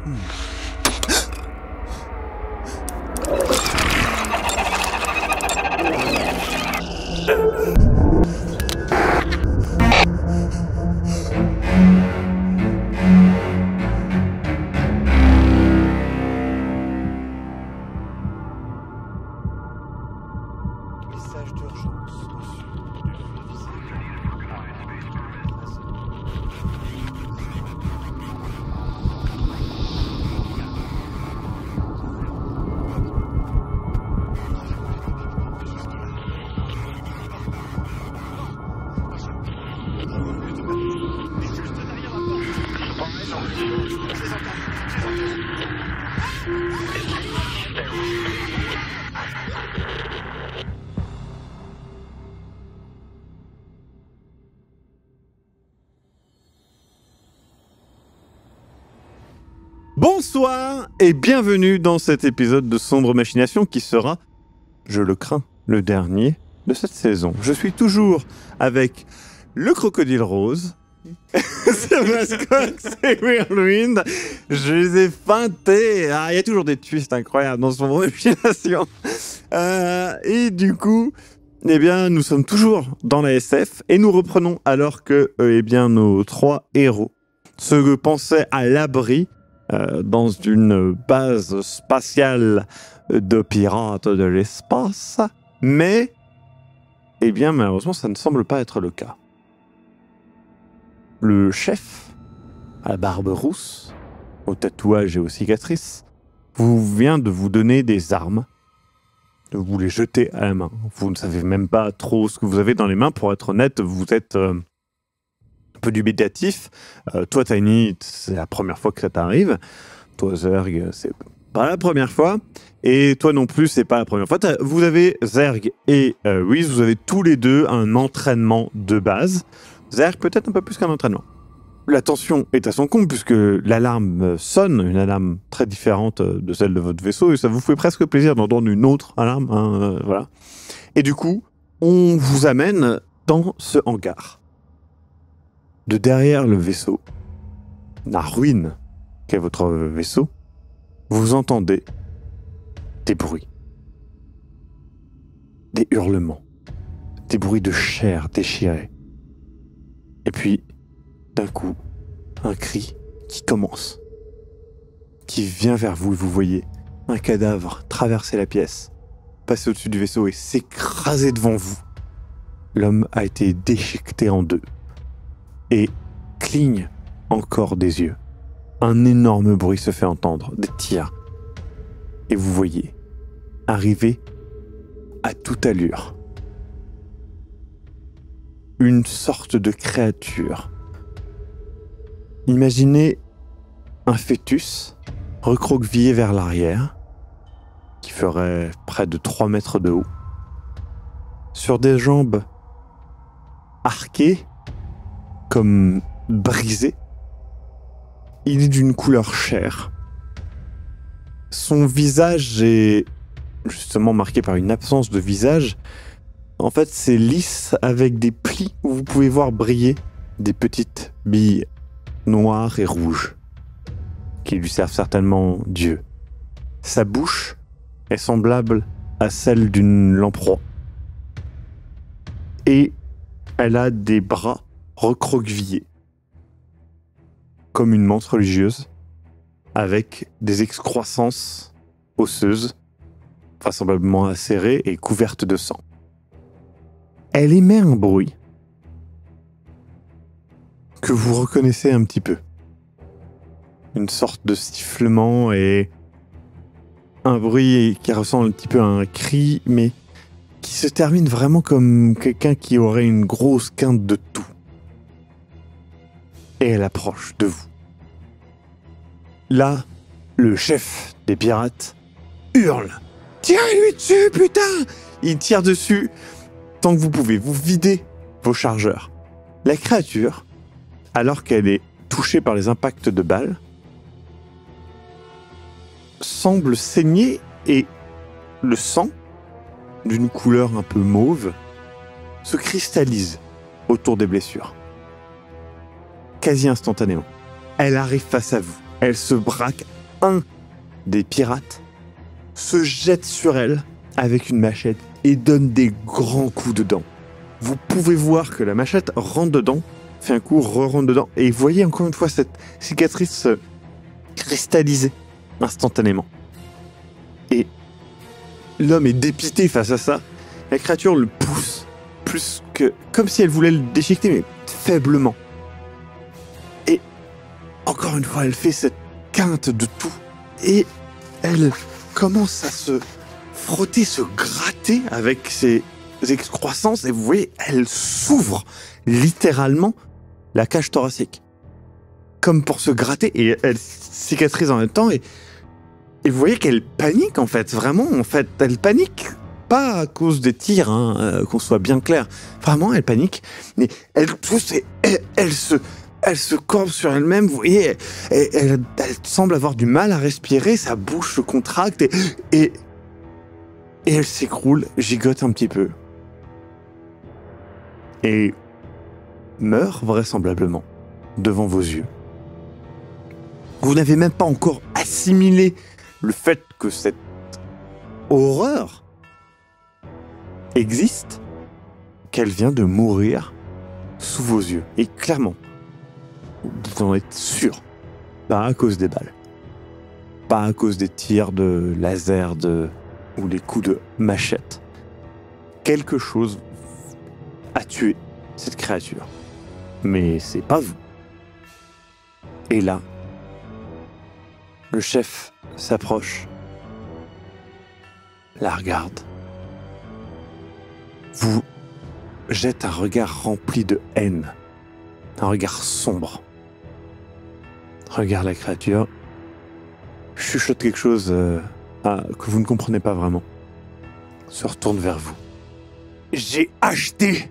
Message d'urgence reçu. Bonsoir et bienvenue dans cet épisode de Sombre Machination qui sera, je le crains, le dernier de cette saison. Je suis toujours avec le crocodile rose, c'est mascotte, c'est Whirlwind. Je les ai feintés. Il y a toujours des twists incroyables dans Sombre Machination. Et du coup, eh bien, nous sommes toujours dans la SF et nous reprenons alors que eh bien, nos trois héros se pensaient à l'abri dans une base spatiale de pirates de l'espace, mais, eh bien, malheureusement, ça ne semble pas être le cas. Le chef, à la barbe rousse, au tatouage et aux cicatrices, vient de vous donner des armes, de vous les jeter à la main. Vous ne savez même pas trop ce que vous avez dans les mains, pour être honnête, vous êtes un peu dubitatif. Toi, Tiny, c'est la première fois que ça t'arrive. Toi, Zerg, c'est pas la première fois. Et toi non plus, c'est pas la première fois. Vous avez Zerg et Whis, vous avez tous les deux un entraînement de base. Zerg, peut-être un peu plus qu'un entraînement. La tension est à son comble puisque l'alarme sonne, une alarme très différente de celle de votre vaisseau, et ça vous fait presque plaisir d'entendre une autre alarme. Voilà. Et du coup, on vous amène dans ce hangar. De derrière le vaisseau, la ruine qu'est votre vaisseau, vous entendez des bruits, des hurlements, des bruits de chair déchirée. Et puis, d'un coup, un cri qui commence, qui vient vers vous, et vous voyez un cadavre traverser la pièce, passer au-dessus du vaisseau et s'écraser devant vous. L'homme a été déchiqueté en deux et cligne encore des yeux. Un énorme bruit se fait entendre, des tirs. Et vous voyez arriver à toute allure une sorte de créature. Imaginez un fœtus recroquevillé vers l'arrière, qui ferait près de 3 mètres de haut, sur des jambes arquées, comme brisées. Il est d'une couleur chair. Son visage est justement marqué par une absence de visage. En fait, c'est lisse avec des plis où vous pouvez voir briller des petites billes noires et rouges qui lui servent certainement d'yeux. Sa bouche est semblable à celle d'une lamproie. Et elle a des bras recroquevillés comme une menthe religieuse, avec des excroissances osseuses, vraisemblablement acérées et couvertes de sang. Elle émet un bruit que vous reconnaissez un petit peu. Une sorte de sifflement et un bruit qui ressemble un petit peu à un cri, mais qui se termine vraiment comme quelqu'un qui aurait une grosse quinte de toux. Et elle approche de vous. Là, le chef des pirates hurle. « Tirez-lui dessus, putain !» Il tire dessus tant que vous pouvez. Vous videz vos chargeurs. La créature, alors qu'elle est touchée par les impacts de balles, semble saigner et le sang, d'une couleur un peu mauve, se cristallise autour des blessures. Quasi instantanément, elle arrive face à vous. Elle se braque. Un des pirates se jette sur elle avec une machette et donne des grands coups dedans. Vous pouvez voir que la machette rentre dedans, fait un coup, re-rentre dedans, et vous voyez encore une fois cette cicatrice se cristalliser instantanément. Et l'homme est dépité face à ça. La créature le pousse, plus que... comme si elle voulait le déchiqueter, mais faiblement. Et encore une fois, elle fait cette quinte de tout. Et elle commence à se frotter, se gratter avec ses excroissances. Et vous voyez, elle s'ouvre littéralement la cage thoracique. Comme pour se gratter. Et elle cicatrise en même temps. Et vous voyez qu'elle panique, en fait. Vraiment, en fait, elle panique. Pas à cause des tirs, hein, qu'on soit bien clair. Vraiment, elle panique. Mais elle pousse et elle se corbe sur elle-même. Vous voyez, elle semble avoir du mal à respirer. Sa bouche se contracte et elle s'écroule, gigote un petit peu. Et meurt vraisemblablement devant vos yeux. Vous n'avez même pas encore assimilé le fait que cette horreur existe, qu'elle vient de mourir sous vos yeux. Et clairement, vous en êtes sûr, pas à cause des balles, pas à cause des tirs de laser ou les coups de machette. Quelque chose a tué cette créature. Mais c'est pas vous. Et là, le chef s'approche, la regarde, vous jette un regard rempli de haine, un regard sombre. Regarde la créature, chuchote quelque chose que vous ne comprenez pas vraiment, se retourne vers vous. J'ai acheté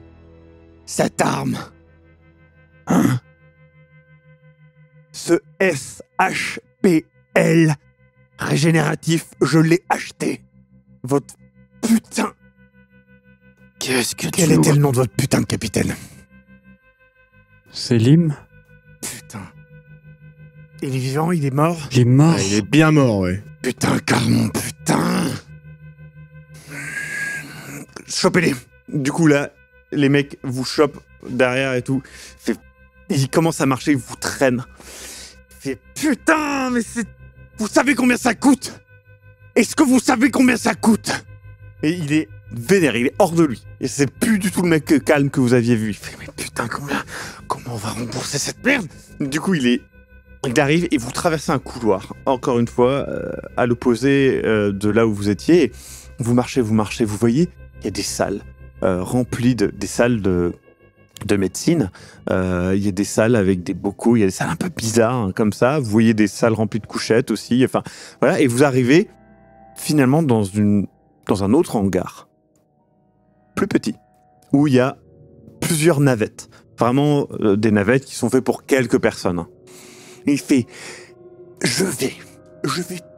cette arme. Hein? Ce SHPL régénératif, je l'ai acheté. Votre putain... Qu'est-ce que Quel était le nom de votre putain de capitaine? Selim? Putain. Il est vivant, il est mort? Il est mort. Ah, il est bien mort, ouais. Putain, Carmon, putain. Chopez-les. Du coup, là, les mecs vous chopent derrière et tout. Ils commencent à marcher, ils vous traînent. Putain, mais c'est... Vous savez combien ça coûte? Est-ce que vous savez combien ça coûte? Et il est vénère, il est hors de lui. Et c'est plus du tout le mec calme que vous aviez vu. Il fait, mais putain, comment on va rembourser cette merde? Du coup, il arrive et vous traversez un couloir. Encore une fois, à l'opposé de là où vous étiez. Vous marchez, vous voyez, il y a des salles remplies des salles de médecine. Il y a des salles avec des bocaux, il y a des salles un peu bizarres, hein, comme ça. Vous voyez des salles remplies de couchettes aussi. Enfin, voilà. Et vous arrivez finalement dans un autre hangar, plus petit, où il y a plusieurs navettes. Vraiment des navettes qui sont faites pour quelques personnes. Et il fait, je vais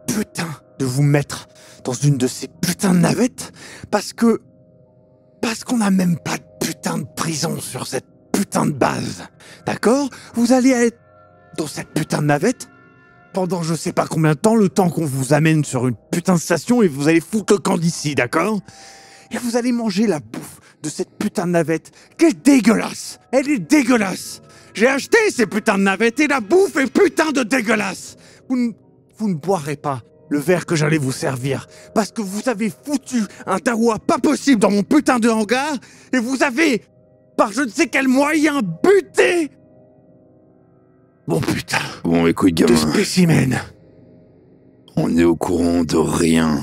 putain de vous mettre dans une de ces putains de navettes parce qu'on n'a même pas de putain de prison sur cette putain de base. D'accord? Vous allez être dans cette putain de navette pendant je sais pas combien de temps, le temps qu'on vous amène sur une putain de station et vous allez foutre le camp d'ici, d'accord? Et vous allez manger la bouffe de cette putain de navette qui est dégueulasse. Elle est dégueulasse. J'ai acheté ces putains de navettes et la bouffe est putain de dégueulasse. Vous ne boirez pas le verre que j'allais vous servir parce que vous avez foutu un taroua pas possible dans mon putain de hangar et vous avez, par je ne sais quel moyen, buté mon putain Bon, écoute, de gamin, spécimen. on est au courant de rien.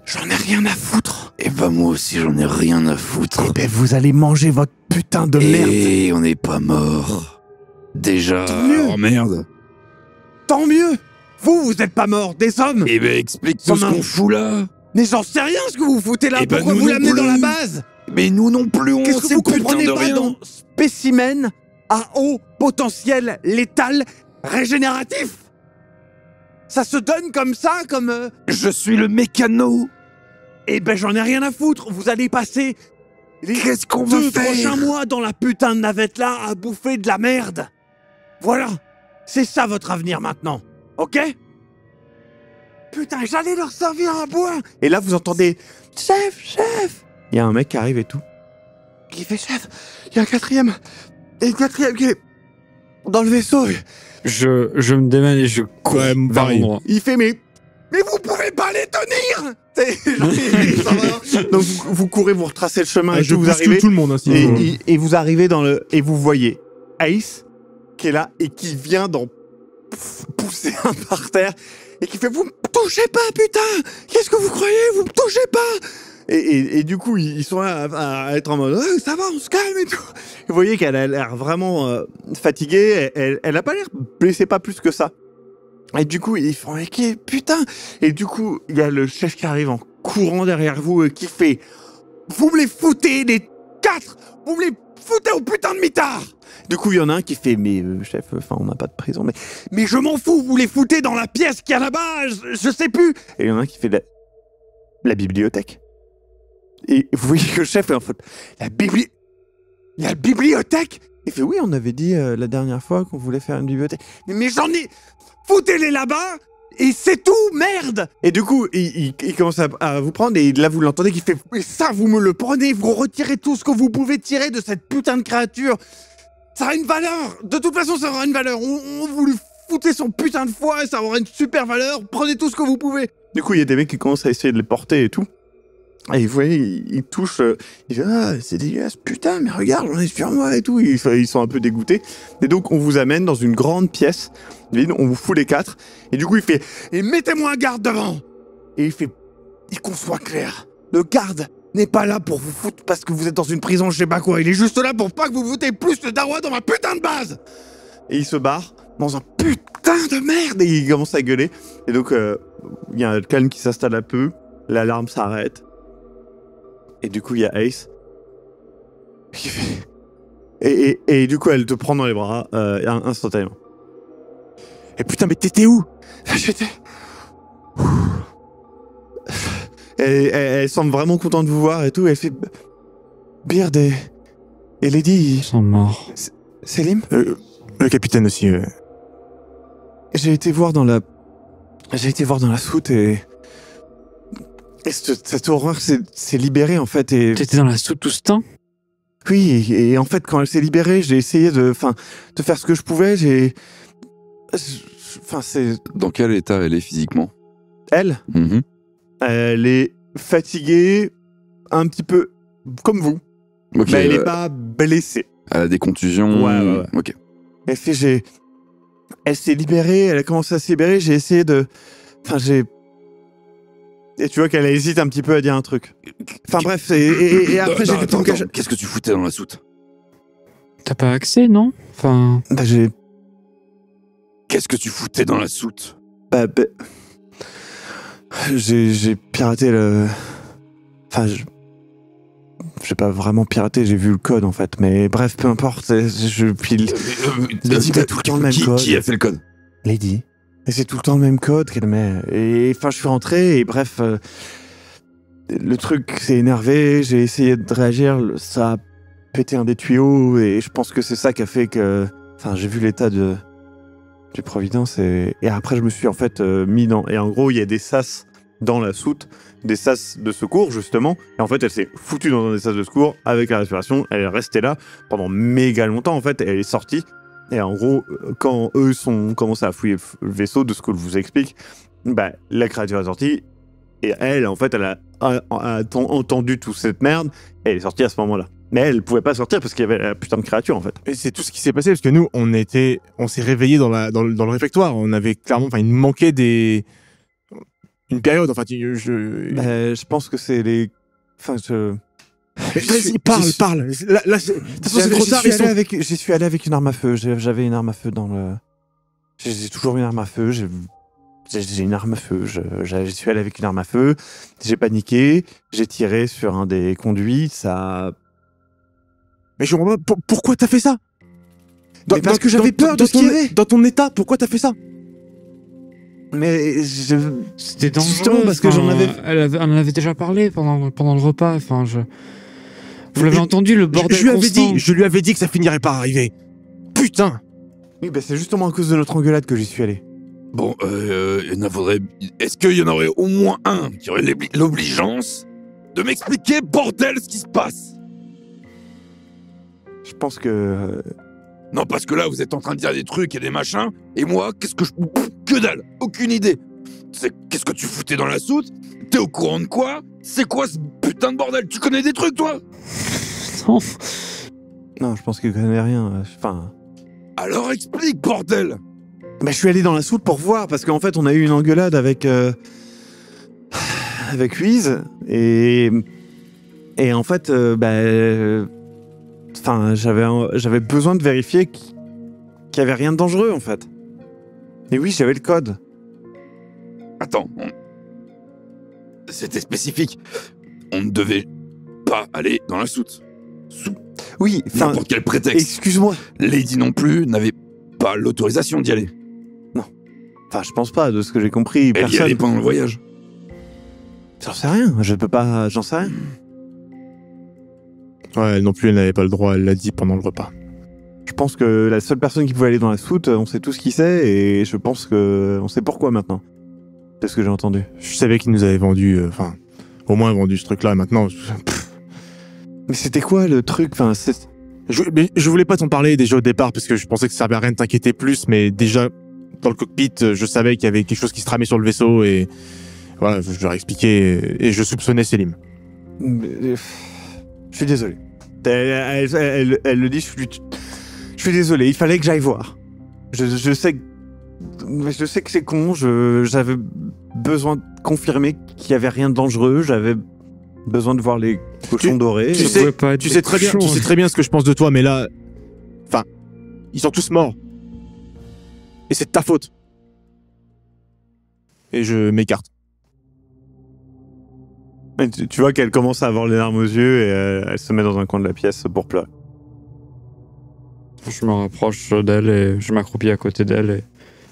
J'en ai rien à foutre. Et bah moi aussi, j'en ai rien à foutre. Eh ben vous allez manger votre putain de merde. Et on n'est pas mort. Déjà... Tant mieux. Oh merde. Tant mieux. Vous êtes pas morts, des hommes. Eh ben explique-nous ce Comment qu'on fout là. Mais j'en sais rien ce que vous foutez là. Eh ben, Pourquoi nous vous non l'amenez dans la plus. base? Mais nous non plus, on Qu'est-ce que sait vous putain comprenez de pas rien. dans spécimen à haut potentiel létal régénératif? Ça se donne comme ça, comme... Je suis le mécano. Eh ben j'en ai rien à foutre. Vous allez passer les Qu'est-ce qu'on 2 veut faire? prochains mois dans la putain de navette là à bouffer de la merde. Voilà. C'est ça votre avenir maintenant, ok? Putain, j'allais leur servir à boire. Et là, vous entendez « Chef !» Il y a un mec qui arrive et tout. Qui fait « Chef, il y a un quatrième. Et le quatrième qui est dans le vaisseau. » Je me démène et je cours vers l'endroit. Il fait « Mais vous pouvez pas les tenir !» Donc vous courez, vous retracez le chemin et Je vous bouscule arrivez. tout le monde aussi. Et vous arrivez dans le... Et vous voyez Ace qui est là et qui vient d'en pousser un par terre et qui fait « Vous me touchez pas, putain! Qu'est-ce que vous croyez? Vous me touchez pas !» Et du coup, ils sont là à être en mode « Ça va, on se calme et tout !» Vous voyez qu'elle a l'air vraiment fatiguée. Elle a pas l'air blessée, pas plus que ça. Et du coup, ils font « Ok, putain !» Et du coup, il y a le chef qui arrive en courant derrière vous et qui fait « Vous me les foutez, les 4! Vous me les foutez au putain de mitard !» Du coup, il y en a un qui fait « Mais chef, enfin, on n'a pas de prison, mais je m'en fous, vous les foutez dans la pièce qu'il y a là-bas, je sais plus !» Et il y en a un qui fait la bibliothèque. Et vous voyez que le chef est en fait « La bibliothèque ?» Il fait « Oui, on avait dit la dernière fois qu'on voulait faire une bibliothèque. » Mais j'en ai... Foutez-les là-bas et c'est tout, merde! Et du coup, il commence à vous prendre et là, vous l'entendez qui fait « Et ça, vous me le prenez, vous retirez tout ce que vous pouvez tirer de cette putain de créature. Ça a une valeur. De toute façon, ça aura une valeur. On vous le foutez son putain de foie et ça aura une super valeur. Prenez tout ce que vous pouvez. » Du coup, il y a des mecs qui commencent à essayer de les porter et tout. Et vous voyez, ils touchent, ils disent « Ah, c'est dégueulasse, putain, mais regarde, j'en ai sur moi et tout. » Ils sont un peu dégoûtés. Et donc, on vous amène dans une grande pièce vide, on vous fout les 4. Et du coup, il fait « Et mettez-moi un garde devant !» Et il fait « Et qu'on soit clair, le garde n'est pas là pour vous foutre parce que vous êtes dans une prison, je sais pas quoi. Il est juste là pour pas que vous foutez plus de dawa dans ma putain de base !» Et il se barre dans un putain de merde et il commence à gueuler. Et donc, il y a un calme qui s'installe un peu. L'alarme s'arrête. Et du coup, il y a Ace. Qui fait... Et du coup, elle te prend dans les bras instantanément. Et putain, mais t'étais où? J'étais... Elle semble vraiment contente de vous voir et tout. Elle fait... Beard et Lady... Ils sont morts. Selim? Le capitaine aussi. J'ai été voir dans la soute et cette horreur s'est libérée en fait et... T'étais dans la soute tout ce temps? Oui, et en fait quand elle s'est libérée, j'ai essayé de faire ce que je pouvais, c'est... Dans quel état elle est physiquement? Elle? Elle est fatiguée, un petit peu comme vous, Ok, mais elle n'est pas blessée. elle a des contusions. Ouais. Ok. Elle s'est libérée, elle a commencé à se libérer, j'ai essayé de... Et tu vois qu'elle hésite un petit peu à dire un truc. Enfin bref, et après j'ai Attends, qu'est-ce que tu foutais dans la soute? T'as pas accès, non? Enfin... Qu'est-ce que tu foutais dans la soute? J'ai piraté le... Enfin, j'ai pas vraiment piraté, j'ai vu le code en fait, mais bref, peu importe, Lady met tout le temps le même code. Qui a fait le code? Lady. Et c'est tout le temps le même code qu'elle met. Et enfin, je suis rentré et bref, le truc s'est énervé, j'ai essayé de réagir, ça a pété un des tuyaux et je pense que c'est ça qui a fait que... Enfin, j'ai vu l'état du Providence et après je me suis en fait mis dans... Et en gros, il y a des sas dans la soute, des sas de secours justement, et en fait elle s'est foutue dans un des sas de secours avec la respiration, elle est restée là pendant méga longtemps en fait, elle est sortie. Et en gros, quand eux commencé à fouiller le vaisseau, de ce que je vous explique, la créature est sortie, et elle, en fait, elle a entendu toute cette merde, et elle est sortie à ce moment-là. Mais elle pouvait pas sortir parce qu'il y avait la putain de créature, en fait. Et c'est tout ce qui s'est passé, parce que nous, on s'est réveillés dans le réfectoire. On avait clairement, il nous manquait une période, en fait. Je pense que c'est les... Vas-y, parle. Là, de toute façon, c'est trop tard. J'y suis allé avec une arme à feu. J'avais une arme à feu dans le... J'ai toujours une arme à feu. J'ai une arme à feu. J'y suis allé avec une arme à feu. J'ai paniqué. J'ai tiré sur un des conduits. Ça... Mais je comprends pas. Pourquoi t'as fait ça? Parce que j'avais peur de ce qu'il y avait. Dans ton état, pourquoi t'as fait ça? Mais c'était dangereux. Justement parce que j'en avais... On en avait déjà parlé pendant le repas. Enfin, Vous l'avez entendu, le bordel constant. Je lui avais dit que ça finirait par arriver. Putain. Oui, bah c'est justement à cause de notre engueulade que j'y suis allé. Bon, est-ce qu'il y en aurait au moins un qui aurait l'obligeance de m'expliquer, bordel, ce qui se passe? Je pense que... Non, parce que là, vous êtes en train de dire des trucs et des machins, et moi, qu'est-ce que je... Que dalle. Aucune idée. Qu'est-ce que tu foutais dans la soute? T'es au courant de quoi? C'est quoi ce putain de bordel? Tu connais des trucs, toi? Non. Non, je pense qu'il connaît rien. Enfin... Alors explique, bordel! Bah, je suis allé dans la soute pour voir, parce qu'en fait, on a eu une engueulade avec Wiz, et en fait, enfin, j'avais besoin de vérifier qu'il n'y avait rien de dangereux, en fait. Et oui, j'avais le code. Attends, c'était spécifique. On ne devait pas aller dans la soute. Sous Oui, enfin... n'importe quel prétexte. Excuse-moi. Lady non plus n'avait pas l'autorisation d'y aller. Enfin, je pense pas, de ce que j'ai compris, Elle y allait personne... pendant le voyage. J'en sais rien, je peux pas... J'en sais rien. Ouais, elle non plus, elle n'avait pas le droit, elle l'a dit pendant le repas. Je pense que la seule personne qui pouvait aller dans la soute, on sait tous qui c'est, et je pense que on sait pourquoi maintenant. C'est ce que j'ai entendu. Je savais qu'il nous avait vendu, au moins vendu ce truc-là, maintenant... Mais c'était quoi le truc? Enfin, Mais je voulais pas t'en parler déjà au départ, parce que je pensais que ça servait à rien de t'inquiéter plus, mais déjà, dans le cockpit, je savais qu'il y avait quelque chose qui se tramait sur le vaisseau, et voilà, je leur ai expliqué, et je soupçonnais Selim. Je suis désolé. Elle le dit, je suis désolé, il fallait que j'aille voir. Je sais que c'est con, j'avais besoin de confirmer qu'il y avait rien de dangereux, j'avais besoin de voir les cochons dorés. Tu sais très bien ce que je pense de toi, mais là... Enfin, ils sont tous morts. Et c'est de ta faute. Et je m'écarte. Tu vois qu'elle commence à avoir les larmes aux yeux et elle se met dans un coin de la pièce pour pleurer. Je me rapproche d'elle et je m'accroupis à côté d'elle et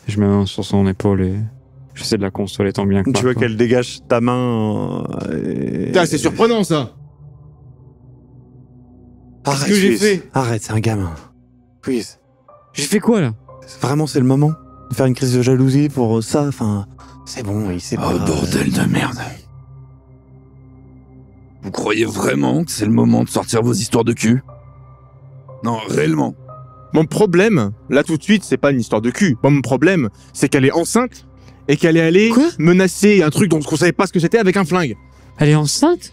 je me mets sur son épaule et j'essaie de la consoler tant bien que Tu vois qu'elle dégage ta main. Putain, c'est surprenant ça. Arrête, Qu'est-ce que j'ai fait? Arrête, c'est un gamin. Please. J'ai fait quoi là? Vraiment, c'est le moment de faire une crise de jalousie pour ça. Enfin, c'est bon, il sait pas. Oh, bordel de merde. Vous croyez vraiment que c'est le moment de sortir vos histoires de cul? Non, réellement. Mon problème, là tout de suite, c'est pas une histoire de cul. Mon problème, c'est qu'elle est enceinte et qu'elle est allée menacer un truc dont on savait pas ce que c'était avec un flingue. Elle est enceinte?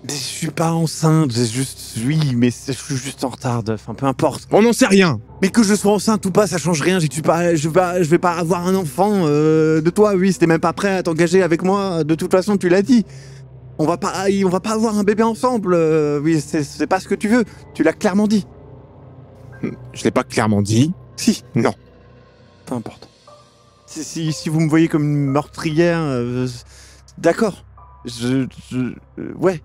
Mais je suis pas enceinte, c'est juste... Oui, mais je suis juste en retard, enfin, peu importe. On n'en sait rien. Mais que je sois enceinte ou pas, ça change rien. Je vais pas avoir un enfant de toi, oui, c'était même pas prêt à t'engager avec moi. De toute façon, tu l'as dit. On va pas avoir un bébé ensemble. Oui, c'est pas ce que tu veux. Tu l'as clairement dit. Je l'ai pas clairement dit. Si. Non. Peu importe. Si vous me voyez comme une meurtrière, d'accord. Ouais.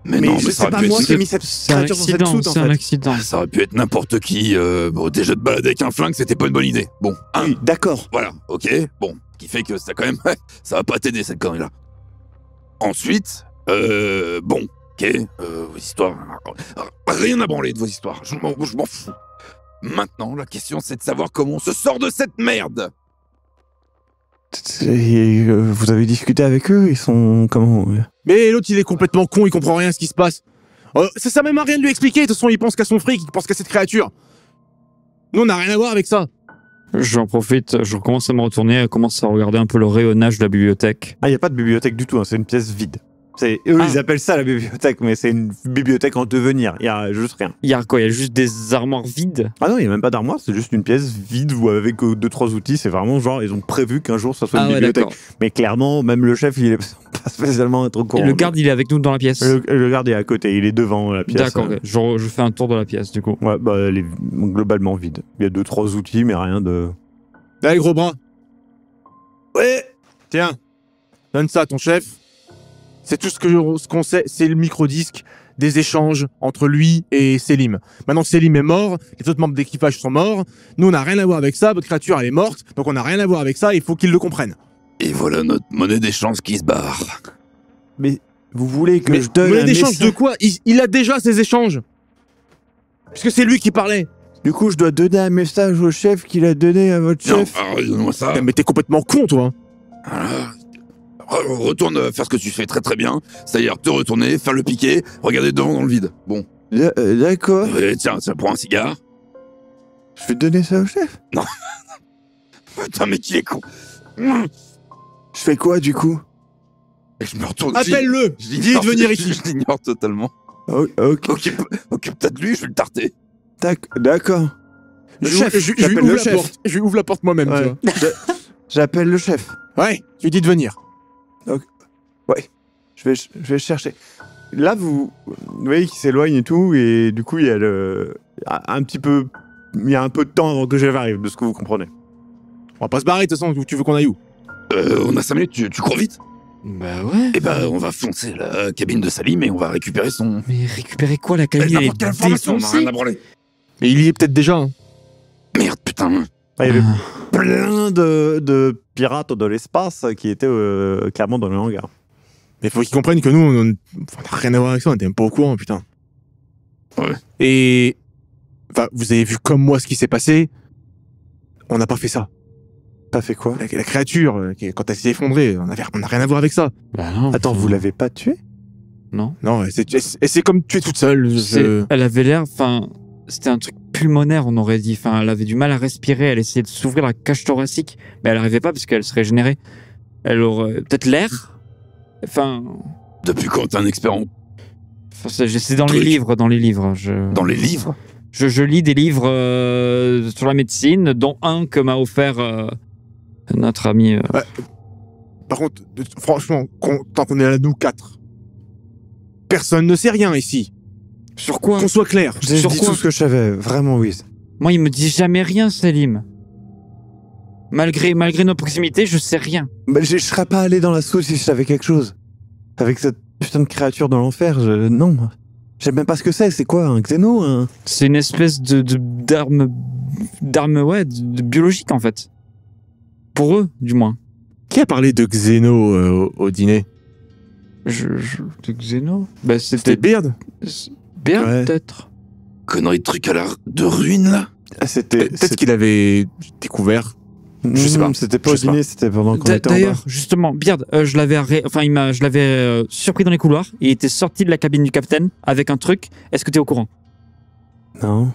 Mais non, mais c'est pas moi qui ai mis cette créature dans cette soute, en fait. C'est un accident. Ça aurait pu être n'importe qui. Bon, déjà de balader avec un flingue, c'était pas une bonne idée. Bon, Oui, d'accord. Voilà, ok. Bon, qui fait que ça quand même, ça va pas t'aider cette connerie-là. Ensuite, bon, ok, vos histoires, rien à branler de vos histoires. Je m'en fous. Maintenant, la question c'est de savoir comment on se sort de cette merde. Et, vous avez discuté avec eux? Ils sont comment? Mais l'autre, il est complètement con, il comprend rien à ce qui se passe. Ça sert même à rien de lui expliquer, de toute façon, il pense qu'à son fric, il pense qu'à cette créature. Nous, on n'a rien à voir avec ça. J'en profite, je recommence à me retourner, elle commence à regarder un peu le rayonnage de la bibliothèque. Ah, il n'y a pas de bibliothèque du tout, hein, c'est une pièce vide. Ils appellent ça la bibliothèque, mais c'est une bibliothèque en devenir, il n'y a juste rien. Il y a quoi? Il y a juste des armoires vides? Ah non, il n'y a même pas d'armoire, c'est juste une pièce vide ou avec 2-3 outils, c'est vraiment genre, ils ont prévu qu'un jour ça soit une bibliothèque. Mais clairement, même le chef, il est pas spécialement être au courant. Et le garde, il est avec nous dans la pièce? Le garde est à côté, il est devant la pièce. D'accord, okay. Je fais un tour de la pièce, du coup. Ouais, bah elle est globalement vide. Il y a 2-3 outils, mais rien de... Allez, gros bras. Ouais. Tiens, donne ça à ton chef. C'est tout ce qu'on sait, c'est le microdisque des échanges entre lui et Selim. Maintenant, Selim est mort, les autres membres d'équipage sont morts. Nous, on n'a rien à voir avec ça, votre créature, elle est morte, donc on n'a rien à voir avec ça, il faut qu'ils le comprennent. Et voilà notre monnaie d'échange qui se barre. Mais vous voulez que je donne monnaie un d'échange message... de quoi? Il a déjà ses échanges. Puisque c'est lui qui parlait. Du coup, je dois donner un message au chef qu'il a donné à votre Non, chef. alors, donne-moi ça. Mais t'es complètement con, toi. Voilà. Retourne faire ce que tu fais très très bien, c'est-à-dire te retourner, faire le piqué, regarder devant dans le vide. Bon. D'accord. Tiens, prends un cigare. Je vais donner ça au chef. Putain, mais qui est con. Je fais quoi, du coup? Et je me retourne. Appelle-le. Je Dis de venir ici. Je l'ignore totalement. Ok. Occupe-toi de lui, je vais le tarter. D'accord. Le chef. Je lui J'appelle ouvre le la chef. porte. Je lui ouvre la porte moi-même, Ouais. tu vois. J'appelle le chef. Ouais, je lui dis de venir. Je vais le chercher. Là, vous voyez qu'il s'éloigne et tout, et du coup, il y a un petit peu... Il y a un peu de temps avant que je arrive, de ce que vous comprenez. On va pas se barrer, de toute façon, tu veux qu'on aille où? On a 5 minutes, tu cours vite? Bah ouais. Eh ben, on va foncer la cabine de Salim et on va récupérer son... Mais récupérer quoi, la cabine? Elle est N'importe quelle information, on a défoncée. rien à branler. Mais il y est peut-être déjà, hein. Merde, putain. Ah, il y avait Ah. plein de pirates de l'espace qui étaient clairement dans le hangar. Mais faut qu'ils comprennent que nous, on n'a rien à voir avec ça, on était même pas au courant, putain. Ouais. Et... Enfin, vous avez vu comme moi ce qui s'est passé. On n'a pas fait ça. T'as fait quoi? La créature, quand elle s'est effondrée, on n'a rien à voir avec ça. Bah non. Attends, vous l'avez pas tué? Non. Non, elle s'est comme tuée toute seule. Elle avait l'air, enfin, c'était un truc pulmonaire, on aurait dit. Enfin, elle avait du mal à respirer. Elle essayait de s'ouvrir la cage thoracique, mais elle n'arrivait pas parce qu'elle se régénérait. Elle aurait peut-être l'air. Enfin, Depuis quand t'es un expert c'est dans les Truc. livres, dans les livres? Je lis des livres sur la médecine, dont un que m'a offert notre ami. Par contre, franchement, tant qu'on est là, nous quatre, personne ne sait rien ici. Sur quoi? Qu'on soit clair. J'ai Sur dit quoi tout ce que je savais, vraiment, oui. Moi, il me dit jamais rien, Salim. Malgré nos proximités, je sais rien. Bah, je serais pas allé dans la soute si je savais quelque chose. Avec cette putain de créature dans l'enfer, non. Je sais même pas ce que c'est quoi, un xéno C'est une espèce d'arme ouais, de biologique en fait. Pour eux, du moins. Qui a parlé de Xeno au dîner? De Xeno? Bah, C'était Beard. Bien, Ouais. peut-être. Connerie de truc à l'art de ruine, là? Peut-être qu'il avait découvert. Je sais pas. C'était pas Je au sais pas. dîner, c'était pendant qu'on était en bas. D'ailleurs, justement, Beard, je l'avais surpris dans les couloirs. Il était sorti de la cabine du capitaine avec un truc. Est-ce que t'es au courant? Non.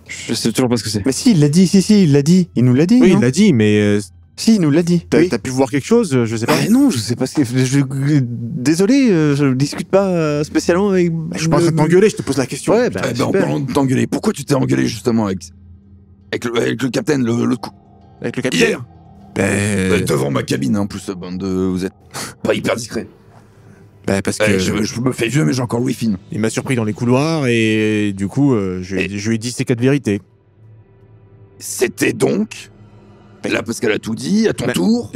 Je sais toujours pas ce que c'est. Mais si, il l'a dit, il l'a dit. Il nous l'a dit, Oui, non il l'a dit, mais Si, il nous l'a dit. t'as Oui. pu voir quelque chose? Je sais pas. Non, je sais pas ce que... Désolé, je discute pas spécialement avec... Je suis pas en train de t'engueuler, je te pose la question. Ouais, bah, Eh ben, en super. parlant de t'engueuler, pourquoi tu t'es engueulé justement avec le capitaine, l'autre coup? Avec le capitaine. Hier? Ben, Devant ma cabine, en plus, bande de... Vous êtes pas hyper discret. parce que Je me fais vieux, mais j'ai encore Louis Fine. il m'a surpris dans les couloirs et du coup, je lui ai dit ces 4 vérités. C'était donc... Là, parce qu'elle a tout dit, à ton Mais- tour...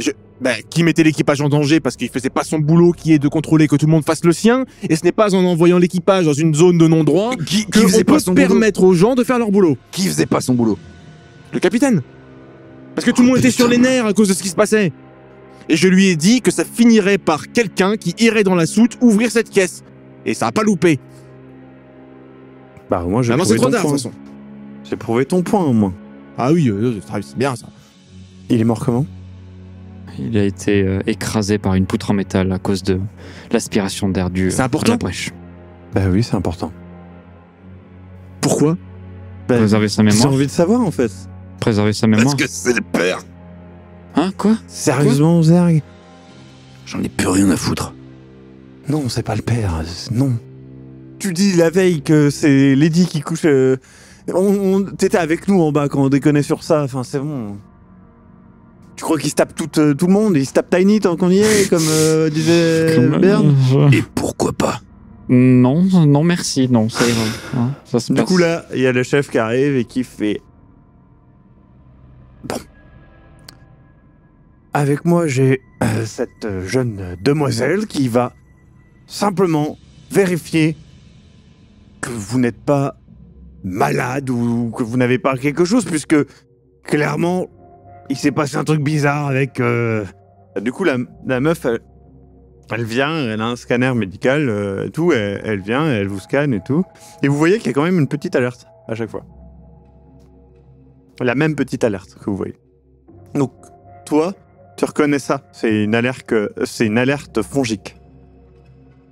Qui mettait l'équipage en danger parce qu'il faisait pas son boulot qui est de contrôler que tout le monde fasse le sien, et ce n'est pas en envoyant l'équipage dans une zone de non-droit Qui que faisait on pas peut son boulot? permettre aux gens de faire leur boulot. Qui faisait pas son boulot? Le capitaine. Parce que tout le monde était sur les nerfs à cause de ce qui se passait. Et je lui ai dit que ça finirait par quelqu'un qui irait dans la soute ouvrir cette caisse. Et ça a pas loupé. Bah, moi, j'ai Maintenant c'est prouvé trop ton tard de point. toute façon. J'ai prouvé ton point, au moins. Ah oui, c'est bien ça. Il est mort comment? Il a été écrasé par une poutre en métal à cause de l'aspiration d'air due C'est important à la brèche. Bah oui, c'est important. Pourquoi? Bah, Préserver sa j'ai mémoire. envie de savoir, en fait. Préserver sa Parce mémoire. que c'est le père. Hein, quoi? Sérieusement, Zerg? J'en ai plus rien à foutre. Non, c'est pas le père, non. Tu dis la veille que c'est Lady qui couche... T'étais avec nous en bas quand on déconnait sur ça, enfin c'est bon. Tu crois qu'il se tape tout le monde? Il se tape Tiny tant qu'on y est, comme disait Bern? Et pourquoi pas? Non, merci, non, ça ira. Hein, ça se Du passe. coup là, il y a le chef qui arrive et qui fait... Bon. Avec moi, j'ai cette jeune demoiselle qui va simplement vérifier que vous n'êtes pas malade ou que vous n'avez pas quelque chose, puisque clairement, il s'est passé un truc bizarre avec... Du coup, la meuf, Elle vient, elle a un scanner médical, tout, elle vient, elle vous scanne et tout. Et vous voyez qu'il y a quand même une petite alerte à chaque fois. La même petite alerte que vous voyez. Donc, toi, tu reconnais ça. C'est une alerte fongique.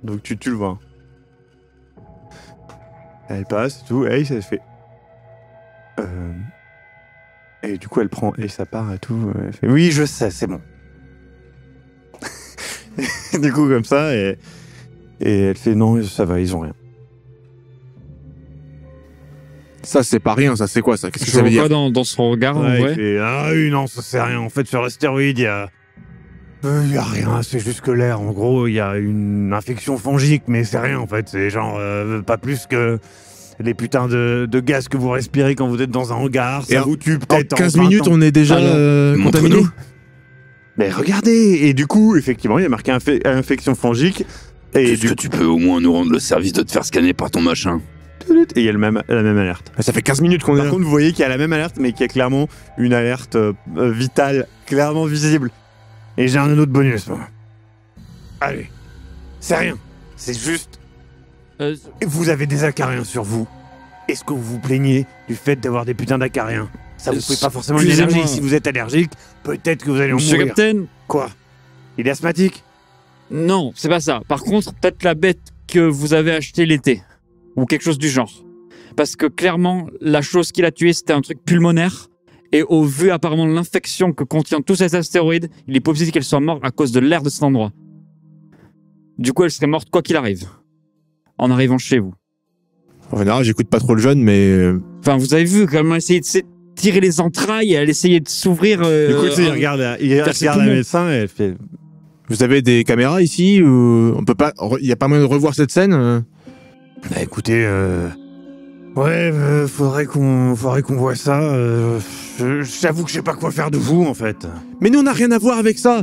Donc tu le vois. Elle passe et tout, et ça fait... Et du coup, elle prend, et ça part et tout. Elle fait, oui, je sais, c'est bon. Du coup, comme ça, et elle fait, non, ça va, ils ont rien. Ça, c'est pas rien, ça, c'est quoi, ça? Qu'est-ce que Je ça veut vois dire? quoi dans son regard, en Ouais, il vrai? fait, ah oui, non, ça c'est rien. En fait, sur l'astéroïde, il y a rien, c'est juste que l'air. En gros, il y a une infection fongique, mais c'est rien, en fait. C'est genre, pas plus que les putains de gaz que vous respirez quand vous êtes dans un hangar. Ça Et vous tue En peut-être 15 20 minutes, ans. on est déjà Alors, contaminé. montre-nous. Mais regardez. Et du coup, effectivement, il y a marqué infection fongique. Et Est-ce que tu peux au moins nous rendre le service de te faire scanner par ton machin? Et il y a la même alerte. Ça fait 15 minutes qu'on est Par là. contre, vous voyez qu'il y a la même alerte, mais qu'il y a clairement une alerte vitale, clairement visible. Et j'ai un autre bonus, moi. Allez. C'est rien. C'est juste... Vous avez des acariens sur vous. Est-ce que vous vous plaignez du fait d'avoir des putains d'acariens? Ça vous fait pas forcément une Excusez-moi. allergie. Si vous êtes allergique, peut-être que vous allez en Monsieur mourir. Captain? Quoi? Il est asthmatique? Non, c'est pas ça. Par contre, peut-être la bête que vous avez achetée l'été. Ou quelque chose du genre. Parce que clairement, la chose qui l'a tué, c'était un truc pulmonaire. Et au vu apparemment de l'infection que contient tout cet astéroïde, il est possible qu'elle soit morte à cause de l'air de cet endroit. Du coup, elle serait morte quoi qu'il arrive. En arrivant chez vous. En général, j'écoute pas trop le jeune, mais Enfin, vous avez vu comment elle essayait de tirer les entrailles, elle essayait de s'ouvrir... Du coup, tu sais, il regarde ses la poumons. médecin et elle fait... vous avez des caméras ici ou on peut pas, il y a pas moyen de revoir cette scène Bah écoutez, ouais, faudrait qu'on voit ça. J'avoue que je sais pas quoi faire de vous, en fait. Mais nous, on n'a rien à voir avec ça.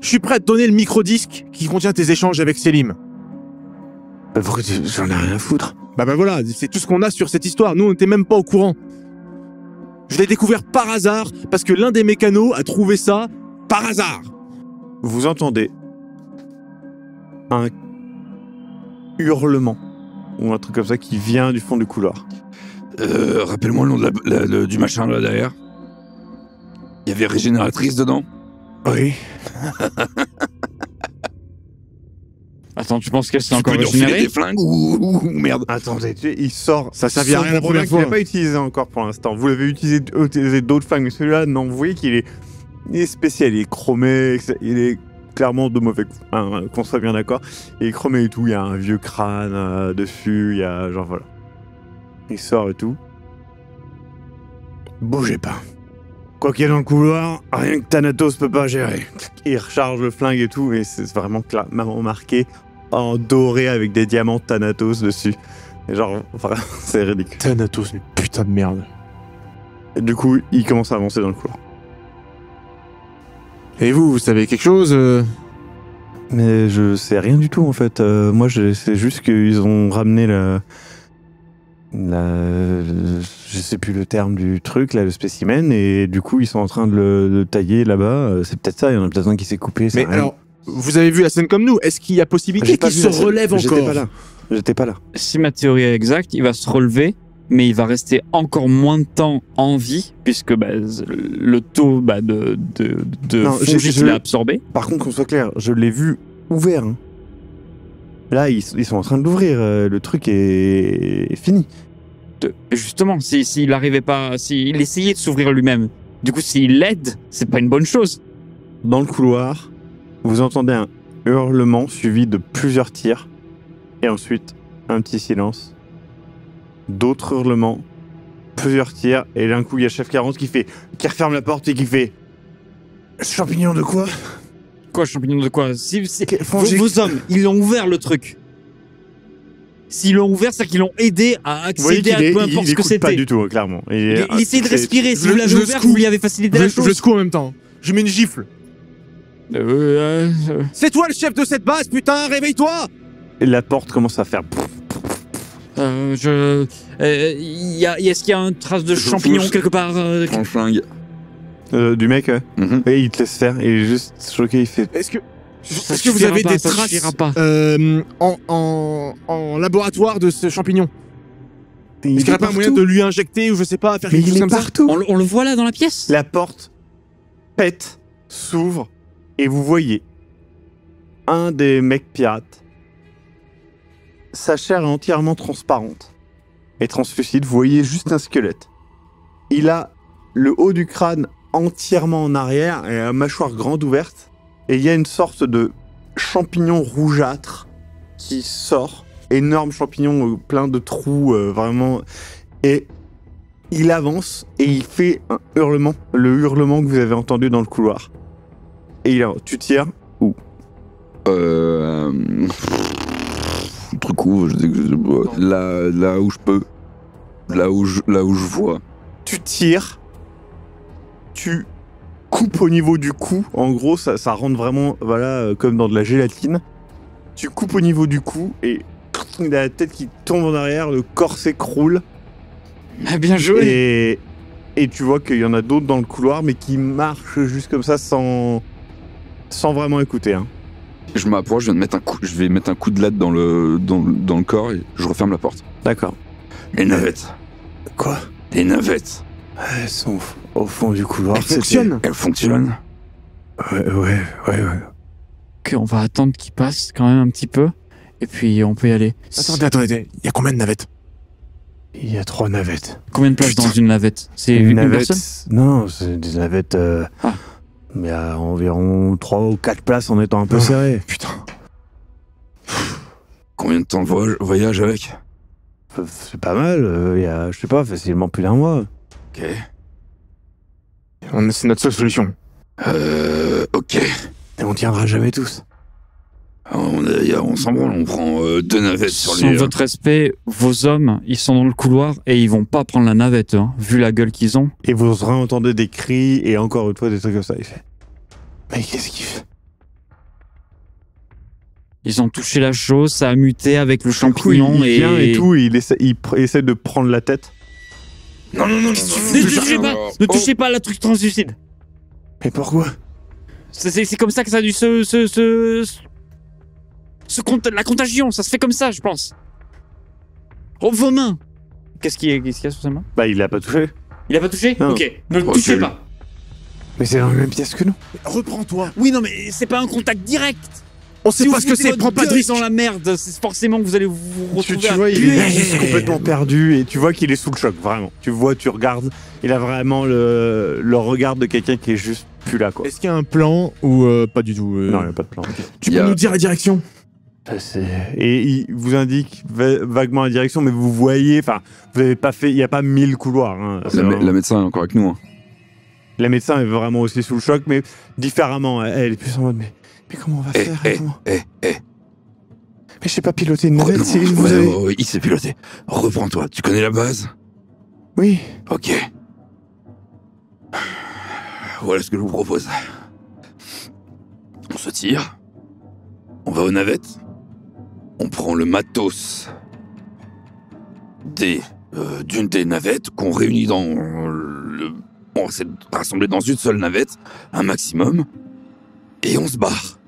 Je suis prêt à te donner le microdisque qui contient tes échanges avec Selim. J'en ai rien à foutre. Bah voilà, c'est tout ce qu'on a sur cette histoire. Nous, on n'était même pas au courant. Je l'ai découvert par hasard parce que l'un des mécanos a trouvé ça par hasard. Vous entendez un hurlement ou un truc comme ça qui vient du fond du couloir. Rappelle-moi le nom de du machin là derrière. Il y avait régénératrice dedans. Oui. Attends, tu penses qu'elle s'est Tu encore peux nous refiler régénérée? des flingues ou merde? Attendez, tu sais, il sort. Ça servit à son rien la gros première flingue fois. qu'il n'a pas utilisé encore pour l'instant. Vous l'avez utilisé d'autres flingues, mais celui-là, non. Vous voyez qu'il est spécial, il est chromé, il est clairement de mauvais goût, hein, qu'on soit bien d'accord. Il est chromé et tout, il y a un vieux crâne dessus, il y a genre voilà. Il sort et tout. Bougez pas. Quoi qu'il y ait dans le couloir, rien que Thanatos peut pas gérer. Il recharge le flingue et tout, et c'est vraiment clairement marqué en doré avec des diamants Thanatos dessus. Et genre, vraiment, c'est ridicule. Thanatos, une putain de merde. Et du coup, il commence à avancer dans le couloir. Et vous savez quelque chose Mais je sais rien du tout en fait. Moi, c'est juste qu'ils ont ramené je sais plus le terme du truc, là, le spécimen, et du coup, ils sont en train de le tailler là-bas. C'est peut-être ça, il y en a peut-être un qui s'est coupé. Mais alors, vous avez vu la scène comme nous. Est-ce qu'il y a possibilité qu'il se relève encore? J'étais pas là. Si ma théorie est exacte, il va se relever, mais il va rester encore moins de temps en vie, puisque le taux de Non, fongique qu'il a absorbé. Par contre, qu'on soit clair, je l'ai vu ouvert. Hein. Là, ils sont en train de l'ouvrir. Le truc est fini. Justement, s'il arrivait pas, s'il essayait de s'ouvrir lui-même, du coup, s'il l'aide, c'est pas une bonne chose. Dans le couloir, vous entendez un hurlement suivi de plusieurs tirs. Et ensuite, un petit silence. D'autres hurlements. Plusieurs tirs. Et d'un coup, il y a Chef 40 qui referme la porte et qui fait... Champignon de quoi? Quoi, champignon de quoi? Fongique. Vos hommes, ils l'ont ouvert le truc. S'ils l'ont ouvert, c'est qu'ils l'ont aidé à Vous voyez accéder à peu importe ce que pas c'était. du tout, clairement. Il essayait de respirer. Si je- vous l'avez je le ouvert, secoue. vous lui avez facilité la Je le chose. secoue en même temps. Je mets une gifle. C'est toi le chef de cette base, putain, réveille-toi! Et la porte commence à faire... Est-ce qu'il y a une trace de Je champignon fouche. quelque part Prends le flingue. du mec, Mhm. et il te laisse faire. Et il est juste choqué, il fait... Est-ce que... Ça Est-ce que vous suffira avez pas, des ça traces suffira pas. en laboratoire de ce champignon? Il Est-ce qu'il n'y est a pas un moyen partout. de lui injecter ou je sais pas, faire Mais quelque chose il est comme ça? partout. On le voit là dans la pièce? La porte pète, s'ouvre, et vous voyez un des mecs pirates. Sa chair est entièrement transparente et translucide. Vous voyez juste un squelette. Il a le haut du crâne entièrement en arrière et la mâchoire grande ouverte. Et il y a une sorte de champignon rougeâtre qui sort. Énorme champignon plein de trous, vraiment. Et il avance et il fait un hurlement. Le hurlement que vous avez entendu dans le couloir. Et il a, tu tires où? Truc où, là où je peux. Là où je vois. Tu tires. Tu coupes au niveau du cou. En gros, ça rentre vraiment, voilà, comme dans de la gélatine. Tu coupes au niveau du cou et il a la tête qui tombe en arrière, le corps s'écroule. Ah, bien joué. Et tu vois qu'il y en a d'autres dans le couloir, mais qui marchent juste comme ça sans vraiment écouter. Hein. Je m'approche, je vais mettre un coup de latte dans le corps et je referme la porte. D'accord. Les navettes. Quoi? Les navettes. Elles sont au fond du couloir. Elles fonctionnent. Elles fonctionnent. Ouais. Ok, on va attendre qu'il passe quand même un petit peu. Et puis on peut y aller. Attendez, il y a combien de navettes? Il y a 3 navettes. Combien de places dans une navette? C'est Une une navette. personne? Non, c'est des navettes. Ah. Il y a environ 3 ou 4 places en étant un peu serré. Putain. Combien de temps de voyage avec? C'est pas mal. Il y a, je sais pas, facilement plus d'un mois. Ok. C'est notre seule solution. Ok. Et on tiendra jamais tous. On s'en branle, on prend 2 navettes sur Sans les... votre respect, vos hommes, ils sont dans le couloir et ils vont pas prendre la navette, hein, vu la gueule qu'ils ont. Et vous réentendez des cris et encore une fois des trucs comme ça. Il fait. Mais qu'est-ce qu'il fait? Ils ont touché la chose, ça a muté avec le Du coup, champignon il vient et tout, il essaie de prendre la tête. Non. Ne touchez pas la truc translucide. Mais pourquoi? C'est comme ça que ça a dû la contagion, ça se fait comme ça, je pense. Oh, vos mains. Qu'est-ce qu'il y a sur ses mains? Bah, il l'a pas touché. Il a pas touché? Non. Ok, ne le Ok. touchez pas. Mais c'est dans la même pièce que nous. Reprends-toi. Oui, non, mais c'est pas un contact direct. On sait Si pas vous ce que foutez c'est, prends pas de votre gueule risque. dans la merde, c'est forcément que vous allez vous retrouver Tu à vois, il puer. est juste complètement perdu et tu vois qu'il est sous le choc, vraiment. Tu vois, tu regardes, il a vraiment le regard de quelqu'un qui est juste plus là, quoi. Est-ce qu'il y a un plan ou pas du tout? Non, il n'y a pas de plan. Tu Il y peux a- nous dire la direction? Et il vous indique vaguement la direction, mais vous voyez, enfin, vous avez pas fait, il n'y a pas 1000 couloirs. Hein. C'est vraiment- La médecin est encore avec nous. Hein. La médecin est vraiment aussi sous le choc, mais différemment. Elle est plus en mode, mais comment on va faire comment Mais je sais pas piloter une navette, si vous avez... Ouais, il s'est piloté. Reprends-toi, tu connais la base? Oui. Ok. Voilà ce que je vous propose. On se tire. On va aux navettes. On prend le matos d'une des navettes qu'on réunit dans le... On essaie de rassembler dans une seule navette, un maximum, et on se barre.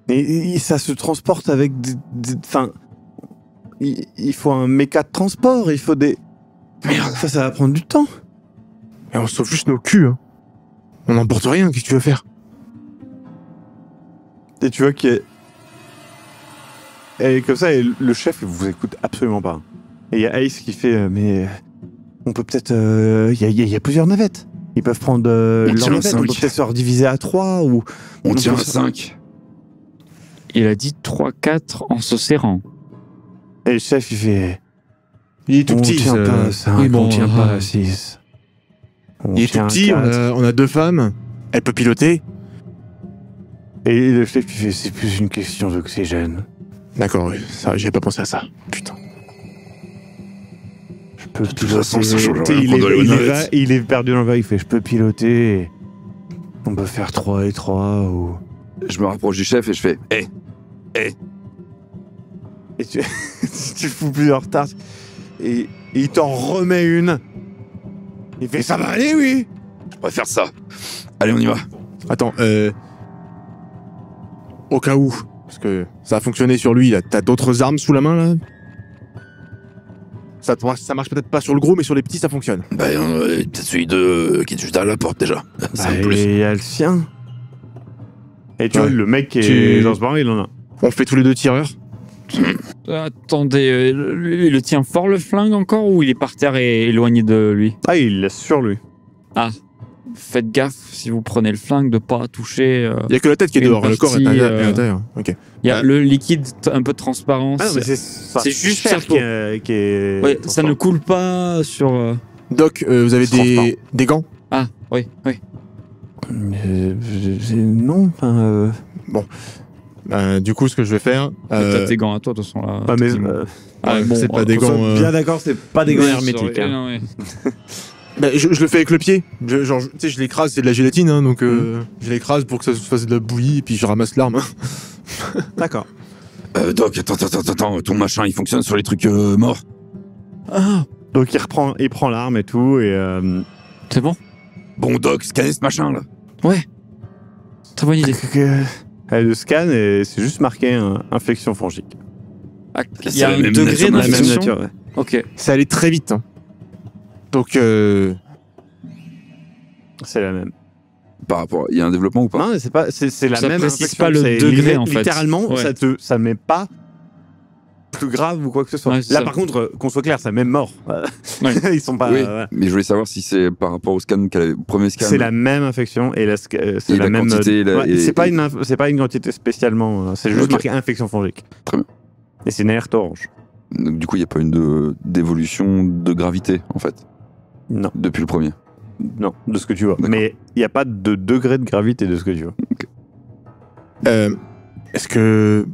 Et ça se transporte avec enfin, il faut un méca de transport, il faut des... Merde. Ça va prendre du temps. Mais on sauve juste nos culs. Hein. On n'emporte rien, qu'est-ce que tu veux faire? Et tu vois qu'elle est comme ça et le chef il vous écoute absolument pas. Et il y a Ace qui fait mais on peut peut-être il y a plusieurs navettes. Ils peuvent prendre leur tient à navette, on peut 5. peut-être se rediviser à 3 ou On tire à peut- 5. Il a dit 3-4 en se serrant. Et le chef il fait Il est tout on petit. tient ce- pas, ça, Oui, bon, on tient pas ah. à 6. Il est tout petit, on a 2 femmes. Elle peut piloter. Et le chef il fait c'est plus une question d'oxygène. D'accord, oui. Ça, j'avais pas pensé à ça. Putain. Je peux toute façon, ça piloter. change Tu sais, rien qu'on doit aller aux navettes. il est perdu dans le verre, il fait je peux piloter. Et on peut faire 3 et 3 ou... Je me rapproche du chef et je fais Et tu, tu fous plusieurs tartes. Et il t'en remet une. Il fait ça va aller, oui. je préfère ça. Allez, on y va. Attends, Au cas où. Parce que ça a fonctionné sur lui, là. T'as d'autres armes sous la main, là? Ça marche peut-être pas sur le gros, mais sur les petits, ça fonctionne. Bah, peut-être celui qui est juste derrière la porte, déjà. C'est un Bah, plus. il y a le sien. Et tu Ouais. vois, le mec qui est dans ce bar, il en a. On fait tous les deux tireurs. Attendez, lui, il le tient fort le flingue encore ou il est par terre et éloigné de lui? Ah, il laisse sur lui. Faites gaffe si vous prenez le flingue de pas toucher. Il y a que la tête qui est Une dehors, le corps est partie, à l'intérieur. Ok. Il y a le liquide un peu de transparence. Ah non, mais C'est juste cher sa peau. qui est... Ouais, ça ne coule pas sur. Doc, vous avez des gants? Ah, oui, oui. Non, enfin... Du coup, ce que je vais faire... T'as tes gants à toi, de toute façon. Là, Pas mais... effectivement. Ah, bon, c'est pas des qu'on soit gants... bien d'accord, c'est pas des gants oui, hermétiques. sorry, Hein. non, ouais. Je le fais avec le pied. Genre, tu sais, je l'écrase, c'est de la gélatine, hein, donc je l'écrase pour que ça se fasse de la bouillie, et puis je ramasse l'arme. D'accord. Doc, attends, ton machin, il fonctionne sur les trucs morts. Ah. Donc il prend l'arme et tout, et... C'est bon? Bon, Doc, scannez ce machin, là. Très bonne idée. Elle le scanne et c'est juste marqué infection fongique. Ah, C'est il y a la un même degré nature, La même d'infection. nature, ouais. Ok. Ça allait très vite. Hein. Donc, C'est la même. Par rapport... Il y a un développement ou pas? Non, mais c'est pas, c'est la Ça même précise infection. pas le C'est degré, en fait. Littéralement, Ouais. ça met pas plus grave ou quoi que ce soit. Ouais, c'est Là, ça. par contre, qu'on soit clair, ça met mort. Ouais. Ils sont pas. Oui, ouais. mais je voulais savoir si c'est par rapport au scan au premier scan. C'est la même infection et c'est Et la la même. quantité, ouais, c'est pas une quantité spécialement. C'est juste Ok. marqué infection fongique. Très bien. Et c'est une alerte orange. Donc, du coup, il n'y a pas d'évolution de gravité, en fait, Non, depuis le premier. non, de ce que tu vois. D'accord. Mais il n'y a pas de degré de gravité de ce que tu vois. est-ce que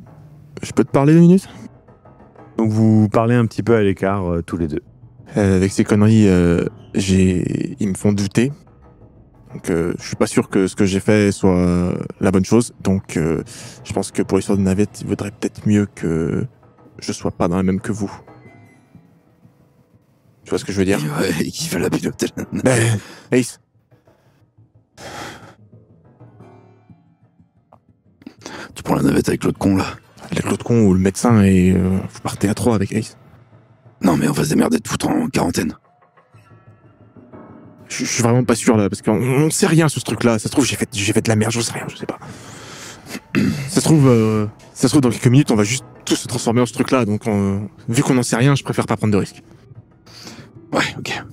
je peux te parler 2 minutes? Donc vous parlez un petit peu à l'écart tous les deux. Avec ces conneries, ils me font douter. Donc, je suis pas sûr que ce que j'ai fait soit la bonne chose. Donc, je pense que pour l'histoire de navette, il vaudrait peut-être mieux que je sois pas dans la même que vous. Tu vois ce que je veux dire? Ouais, et qui va la piloter. Ace, Tu prends la navette avec l'autre con, là. avec l'autre con ou le médecin et vous partez à 3 avec Ace. Non, mais on va se démerder de foutre en quarantaine. Je suis vraiment pas sûr là, parce qu'on sait rien sur ce truc-là. Ça se trouve, j'ai fait de la merde, j'en sais rien, je sais pas. Ça se trouve, dans quelques minutes, on va juste tous se transformer en ce truc-là. Donc, vu qu'on en sait rien, je préfère pas prendre de risques. Ouais, ok.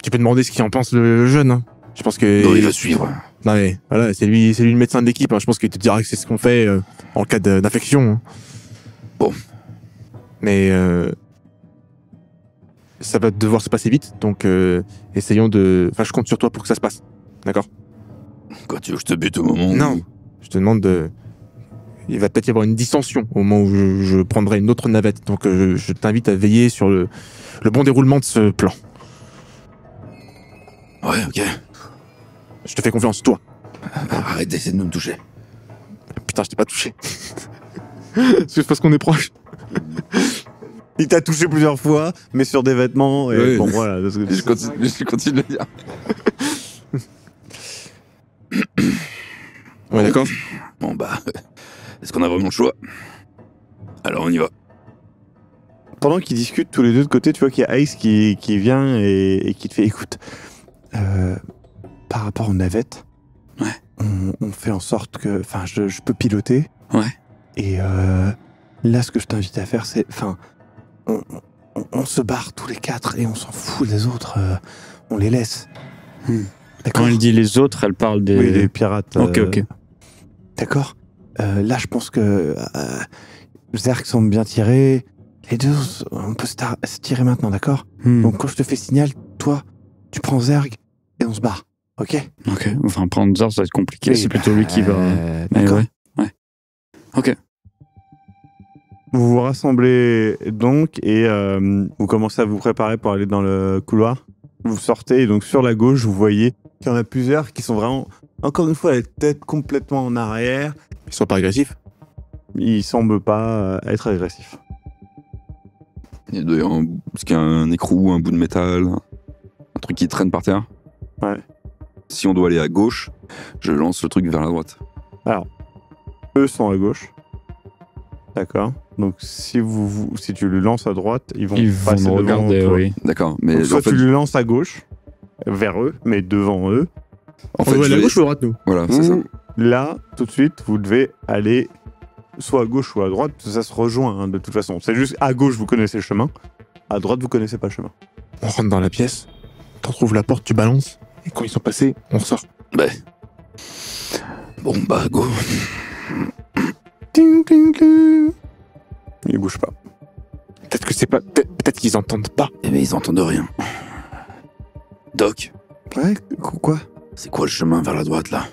Tu peux demander ce qu'il en pense le jeune. Hein. Je pense que. Non, il va suivre. Non mais voilà, c'est lui le médecin de l'équipe. Hein. Je pense qu'il te dira que c'est ce qu'on fait en cas d'infection. Hein. Bon. Mais ça va devoir se passer vite, donc essayons de. Enfin, je compte sur toi pour que ça se passe. D'accord? Quoi, tu veux que je te bute au moment où... Non. Je te demande de. Il va peut-être y avoir une dissension au moment où je prendrai une autre navette. Donc je t'invite à veiller sur le bon déroulement de ce plan. Ouais, ok. Je te fais confiance, toi. Arrête d'essayer de nous me toucher. Putain, je t'ai pas touché. C'est parce qu'on est proche. Il t'a touché plusieurs fois, mais sur des vêtements. Et Ouais. bon, voilà. de ce que- Je continue de le dire. Ouais, d'accord. Bon, bah... Est-ce qu'on a vraiment le choix? Alors, on y va. Pendant qu'ils discutent tous les deux de côté, tu vois qu'il y a Ace qui vient et qui te fait écoute. Par rapport aux navettes, Ouais. on fait en sorte que. Enfin, je peux piloter. Ouais. Et là, ce que je t'invite à faire, c'est. Enfin, on se barre tous les 4 et on s'en fout des autres. On les laisse. Quand elle dit les autres, elle parle des. Oui, les pirates. Ok, ok. D'accord. Là, je pense que Zerg semble bien tiré. Les deux, on peut se tirer maintenant, d'accord? Donc, quand je te fais signal, toi, tu prends Zerg et on se barre. Ok? Ok. Enfin, prendre ça va être compliqué. Oui, C'est plutôt lui qui va. Mais D'accord. ouais. Ok. Vous vous rassemblez donc et vous commencez à vous préparer pour aller dans le couloir. Vous sortez et donc sur la gauche, vous voyez qu'il y en a plusieurs qui sont vraiment, encore une fois, la tête complètement en arrière. Ils sont pas agressifs. Ils semblent pas être agressifs. Il y a d'ailleurs parce qu'il y a un écrou, un bout de métal, un truc qui traîne par terre. Ouais. Si on doit aller à gauche, je lance le truc vers la droite. eux sont à gauche. D'accord. Donc si tu le lances à droite, ils vont Ils passer vont me devant regarder, toi. oui. D'accord, mais Donc, soit en fait, tu le lances à gauche, vers eux, mais devant eux. en fait, On va je aller à vais- gauche ou à droite, nous? Voilà, c'est ça. Là, tout de suite, vous devez aller soit à gauche ou à droite, parce que ça se rejoint hein, de toute façon. C'est juste à gauche, vous connaissez le chemin. À droite, vous connaissez pas le chemin. On rentre dans la pièce, t'en trouves la porte, tu balances, et quand ils sont passés, on ressort. Bah. Bon, bah, go. Ting, ting, ting. Ils bougent pas. Peut-être que c'est pas. Peut-être qu'ils entendent pas. Eh ben, ils entendent rien. Doc, Ouais, quoi? c'est quoi le chemin vers la droite, là?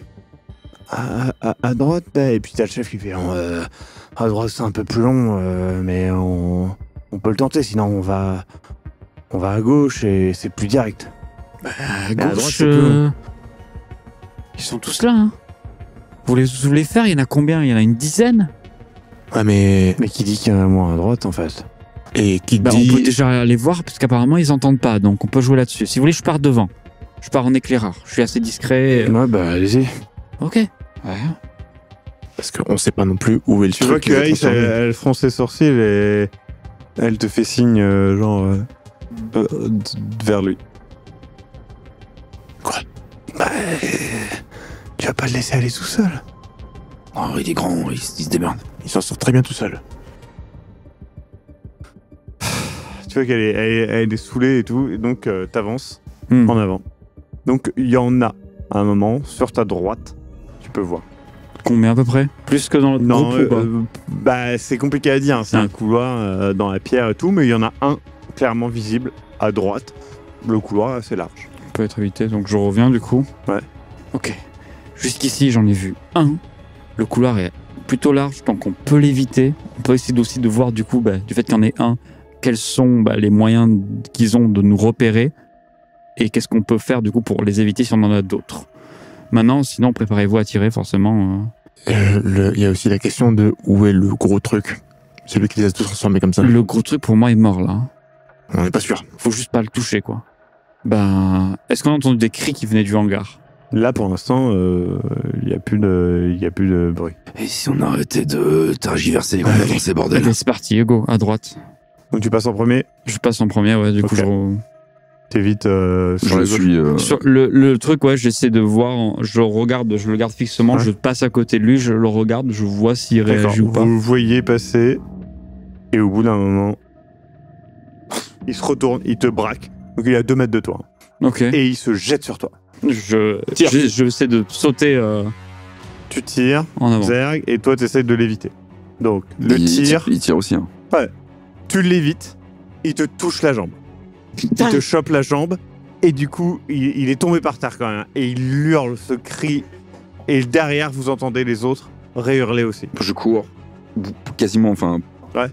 À droite, et puis t'as le chef qui fait à droite c'est un peu plus long, mais on peut le tenter, sinon on va à gauche et c'est plus direct. À droite, gauche, c'est plus long. ils sont tous là. Hein. Vous les faire, il y en a combien? Il y en a une dizaine? Ouais, mais. Mais qui dit qu'il y en a moins à droite en fait? Et qui Bah, dit. on peut déjà aller voir, parce qu'apparemment, ils entendent pas, donc on peut jouer là-dessus. Si vous voulez, je pars devant. Je pars en éclaireur. Je suis assez discret. Ouais, bah allez-y. Ok. Ouais. Parce qu'on sait pas non plus où est le Tu truc. vois qui va que Ace, transformer. elle fronce ses sourcils et elle te fait signe vers lui. Quoi? Bah, tu vas pas le laisser aller tout seul. Oh, il est grand, il se démerde. Il s'en sort très bien tout seul. Tu vois qu'elle elle est saoulée et tout, et donc t'avances Hmm. en avant. Donc il y en a à un moment sur ta droite, tu peux voir. Combien à peu près? Plus que dans le Non, groupe ou pas? bah c'est compliqué à dire, hein. C'est Ah. un couloir dans la pierre et tout, mais il y en a un clairement visible à droite. Le couloir est assez large. Peut être évité, donc je reviens du coup. Ouais. Ok. Jusqu'ici, j'en ai vu un. Le couloir est plutôt large, donc on peut l'éviter. On peut essayer aussi de voir du coup, du fait qu'il y en ait un, quels sont les moyens qu'ils ont de nous repérer et qu'est-ce qu'on peut faire du coup pour les éviter si on en a d'autres. Maintenant, sinon, préparez-vous à tirer forcément. Il y a aussi la question de où est le gros truc. Celui qui les a tous transformés comme ça. Le gros truc pour moi est mort là. On n'est pas sûr. Faut juste pas le toucher quoi. Est-ce qu'on a entendu des cris qui venaient du hangar? Là pour l'instant, il y a plus de bruit. Et si on arrêtait de tergiverser et qu'on avançait, bordel? Allez, c'est parti, Hugo, à droite. Donc tu passes en premier, Je passe en premier, ouais, du coup Ok. je... t'évites sur Je les gauche. suis. Sur le truc, ouais, j'essaie de voir, je le garde fixement, Ouais. je passe à côté de lui, je le regarde, je vois s'il D'accord. réagit ou pas. Vous le voyez passer, et au bout d'un moment, il se retourne, il te braque. Donc il est à 2 mètres de toi. Ok. Et il se jette sur toi. Je essaie de sauter Tu tires, en avant. Zerg, et toi t'essayes de l'éviter. Donc le tir, Il tire aussi, hein. tu l'évites, il te touche la jambe. Putain. Il te chope la jambe, et du coup, il est tombé par terre quand même. Et il hurle ce cri, et derrière, vous entendez les autres réhurler aussi. Je cours. Quasiment, enfin. Ouais.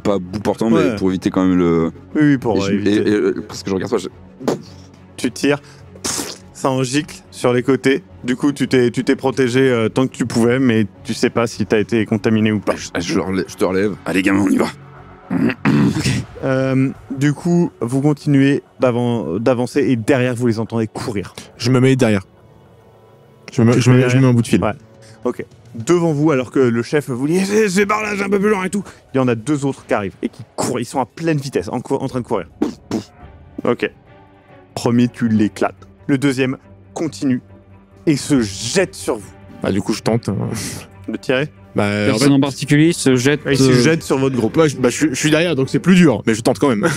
Pas bout portant, Ouais. mais pour éviter quand même le. Oui, pour et éviter. parce que je regarde pas, Tu tires, ça en gicle sur les côtés. Du coup, tu t'es protégé tant que tu pouvais, mais tu sais pas si t'as été contaminé ou pas. je te relève. Allez, gamin, on y va. Du coup, vous continuez d'avancer et derrière, vous les entendez courir. Je me mets derrière. Je me mets en bout de fil. Ouais. Ok. Devant vous, alors que le chef vous dit c'est par là, c'est un peu plus loin et tout, il y en a 2 autres qui arrivent et qui courent. Ils sont à pleine vitesse, en train de courir. Ok. Premier, tu l'éclates. Le deuxième continue et se jette sur vous. Bah, du coup, je tente. De tirer. Bah, en fait, Personne en particulier se jette. Il se jette sur votre groupe. ouais, je suis derrière, donc c'est plus dur, mais je tente quand même.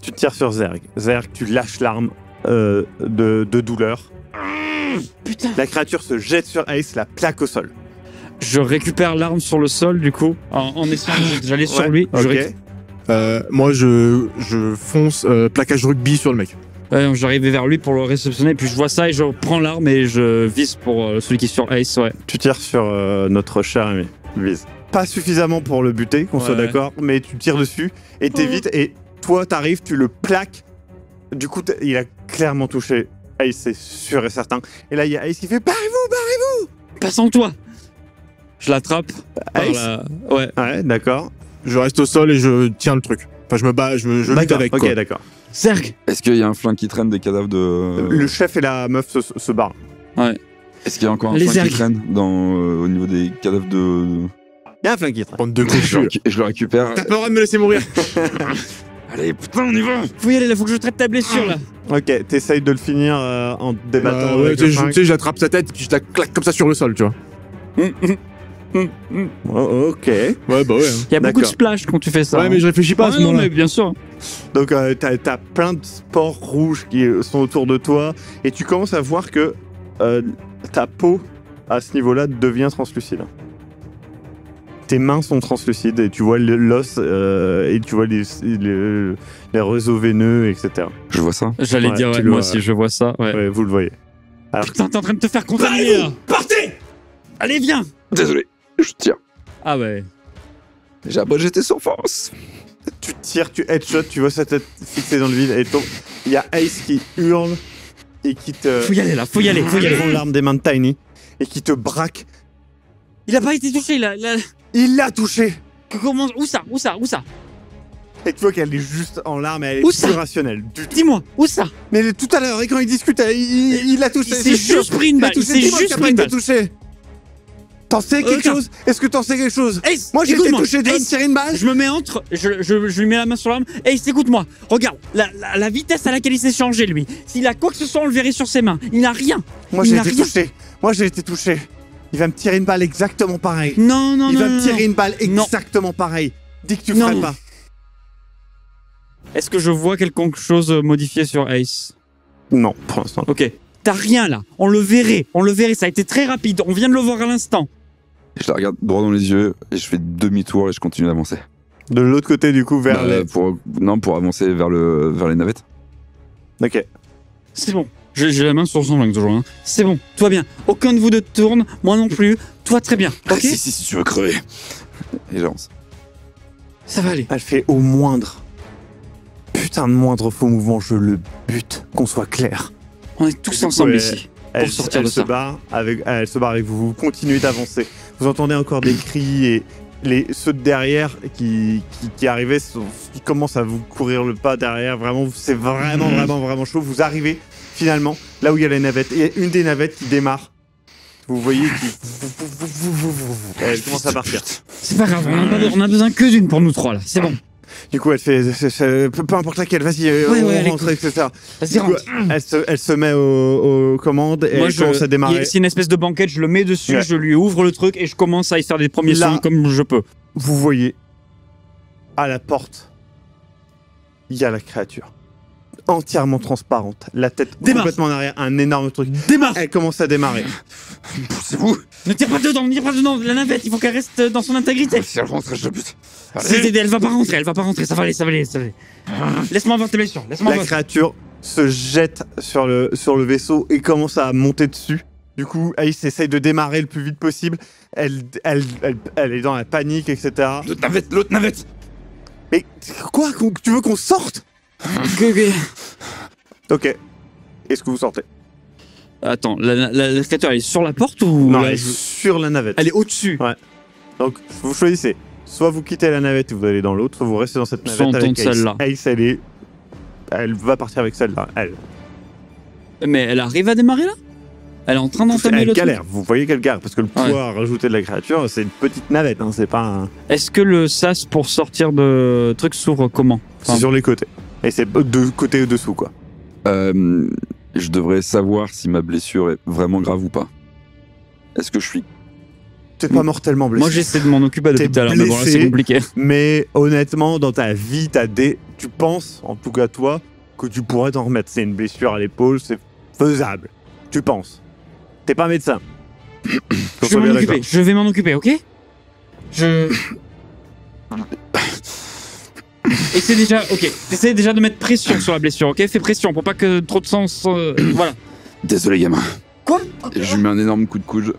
Tu tires sur Zerg. Zerg, tu lâches l'arme de douleur. Putain. La créature se jette sur Ace, la plaque au sol. Je récupère l'arme sur le sol, du coup, en essayant j'allais sur Ouais, lui. Je ok. Moi, je fonce plaquage rugby sur le mec. J'arrivais vers lui pour le réceptionner, puis je vois ça et je prends l'arme et je vise pour celui qui est sur Ace, ouais. Tu tires sur notre cher ami. Vise. Pas suffisamment pour le buter, qu'on soit Ouais. d'accord, mais tu tires dessus et t'évites. Et toi, t'arrives, tu le plaques. Du coup, il a clairement touché Ace, c'est sûr et certain. Et là, il y a Ace qui fait barrez-vous. Passons toi. Je l'attrape. par Ace la- Ouais. Ouais, d'accord. Je reste au sol et je tiens le truc. Enfin, je me bats, je lutte D'accord, avec, ok, quoi. d'accord. Zerg. Est-ce qu'il y a un flingue qui traîne des cadavres de. Le chef et la meuf se barrent. Est-ce qu'il y a encore un Les flingue qui ergs. traîne au niveau des cadavres de... Il y a un flingue qui traîne. Bande de je, confus. je le récupère. T'as pas le droit de me laisser mourir. Allez, putain, on y va. Faut y aller, là, faut que je traite ta blessure, là. Ok, t'essayes de le finir en te débattant. Bah, ouais, avec tu le sais, flingue. j'attrape sa tête, puis je la claque comme ça sur le sol, tu vois. Oh, ok. Ouais, bah ouais. Il y a beaucoup de D'accord. splash quand tu fais ça. Ouais, mais je réfléchis pas à ce non, moment-là. mais bien sûr. Donc t'as plein de spores rouges qui sont autour de toi et tu commences à voir que ta peau à ce niveau-là devient translucide. Tes mains sont translucides et tu vois l'os et tu vois les réseaux veineux, etc. Je vois ça. J'allais Ouais, dire, tu ouais, le moi vois. aussi, je vois ça. Ouais. Ouais, vous le voyez. Putain, t'es en train de te faire contaminer, là. Partez. Allez, viens. Désolé, je tire. Ah ouais. J'ai abrégé tes souffrances. Tu tires, tu headshot, tu vois sa tête fixée dans le vide et il y a Ace qui hurle et qui te Faut y aller, là, faut y aller, faut y aller. prend l'arme des mains de Tiny et qui te braque. Il a pas été touché, là. Il l'a touché. Comment. Où ça? Et tu vois qu'elle est juste en larmes et elle est Où plus ça rationnelle du tout. Dis-moi, où ça? Mais tout à l'heure, et quand il discutait, il l'a touché. Il s'est c'est sûr. juste pris une Il a balle. touché, Il s'est dis-moi juste qu'il a pris pas une été balle. touché. T'en sais quelque chose? Est-ce que t'en sais quelque chose? Ace, Moi j'ai été écoute-moi. touché, tu vas me Ace, tirer une balle? je me mets entre, je lui mets la main sur l'arme. Ace, écoute-moi. Regarde, la vitesse à laquelle il s'est changé, lui. S'il a quoi que ce soit, on le verrait sur ses mains. Il n'a rien. Moi il j'ai n'a été rien. touché. Moi j'ai été touché. Il va me tirer une balle exactement pareil. Non, non, Il non. va non, me tirer non. une balle Non. exactement pareil. Dis que tu Non. ferais pas. Est-ce que je vois quelque chose modifié sur Ace? Non, pour l'instant. Ok. T'as rien là. On le verrait. Ça a été très rapide. On vient de le voir à l'instant. Je la regarde droit dans les yeux et je fais demi-tour et je continue d'avancer. De l'autre côté du coup vers Bah, pour avancer vers les navettes. Ok. C'est bon. J'ai la main sur son flingue toujours. Hein. C'est bon. Toi bien. Aucun de vous deux tourne. Moi non plus. Toi très bien. Ok. Si tu veux crever. Et j'avance. Ça va aller. Elle fait au moindre. Putain de moindre faux mouvement, je le bute. Qu'on soit clair. On est tous ensemble Ouais. ici. Elle, sortir elle de se ça. barre elle se barre avec vous. Vous continuez d'avancer. Vous entendez encore des cris et ceux de derrière qui arrivaient, qui commencent à vous courir le pas derrière. Vraiment, c'est vraiment chaud. Vous arrivez finalement là où il y a les navettes. Il y a une des navettes qui démarre. Vous voyez qui... Elle commence à partir. C'est pas grave. On a besoin que d'une pour nous trois là. C'est bon. Du coup, elle fait... peu importe laquelle, vas-y, Ouais, on allez, rentre, etc. Vas-y Du coup, rentre. elle se met aux commandes et Moi, elle commence à démarrer. C'est une espèce de banquette. Je le mets dessus. Ouais. Je lui ouvre le truc et je commence à y faire des premiers Là- soins comme je peux. Vous voyez, à la porte, il y a la créature. Entièrement transparente, la tête Démarre. complètement en arrière, un énorme truc. Démarre. Elle commence à démarrer. Poussez-vous. Ne tire pas dedans. La navette, il faut qu'elle reste dans son intégrité. Si elle rentre, je la bute. Elle va pas rentrer. Ça va aller. Laisse-moi voir tes blessures. Laisse-moi La voir. créature se jette sur le vaisseau et commence à monter dessus. Du coup, Ace essaye de démarrer le plus vite possible. Elle est dans la panique, etc. L'autre navette. Mais quoi? Tu veux qu'on sorte? Ok. Est-ce que vous sortez? Attends, la créature, elle est sur la porte ou Non, là, elle est sur la navette. elle est au-dessus. Donc, vous choisissez. Soit vous quittez la navette et vous allez dans l'autre, soit vous restez dans cette Soit navette on avec tente Ace. celle-là. Ace, elle va partir avec celle-là. Elle Mais elle arrive à démarrer là? Elle est en train d'entamer le truc. galère. Vous voyez qu'elle galère parce que le pouvoir rajouté de la créature, c'est une petite navette. Hein, c'est pas un... Est-ce que le sas pour sortir de truc s'ouvre comment? C'est sur les côtés. Et c'est de côté et dessous, quoi. Je devrais savoir si ma blessure est vraiment grave ou pas. Est-ce que je suis... T'es pas mortellement blessé. Moi j'essaie de m'en occuper depuis T'es tout à l'heure, mais bon là c'est blessé. compliqué. Mais honnêtement, dans ta vie, tu penses, en tout cas toi, que tu pourrais t'en remettre. C'est une blessure à l'épaule, c'est faisable. Tu penses. T'es pas médecin. Je vais m'en occuper, ok? Essaie déjà de mettre pression sur la blessure, ok? Fais pression pour pas que trop de sang... Voilà. Désolé, gamin. Quoi? Je lui mets un énorme coup de coude.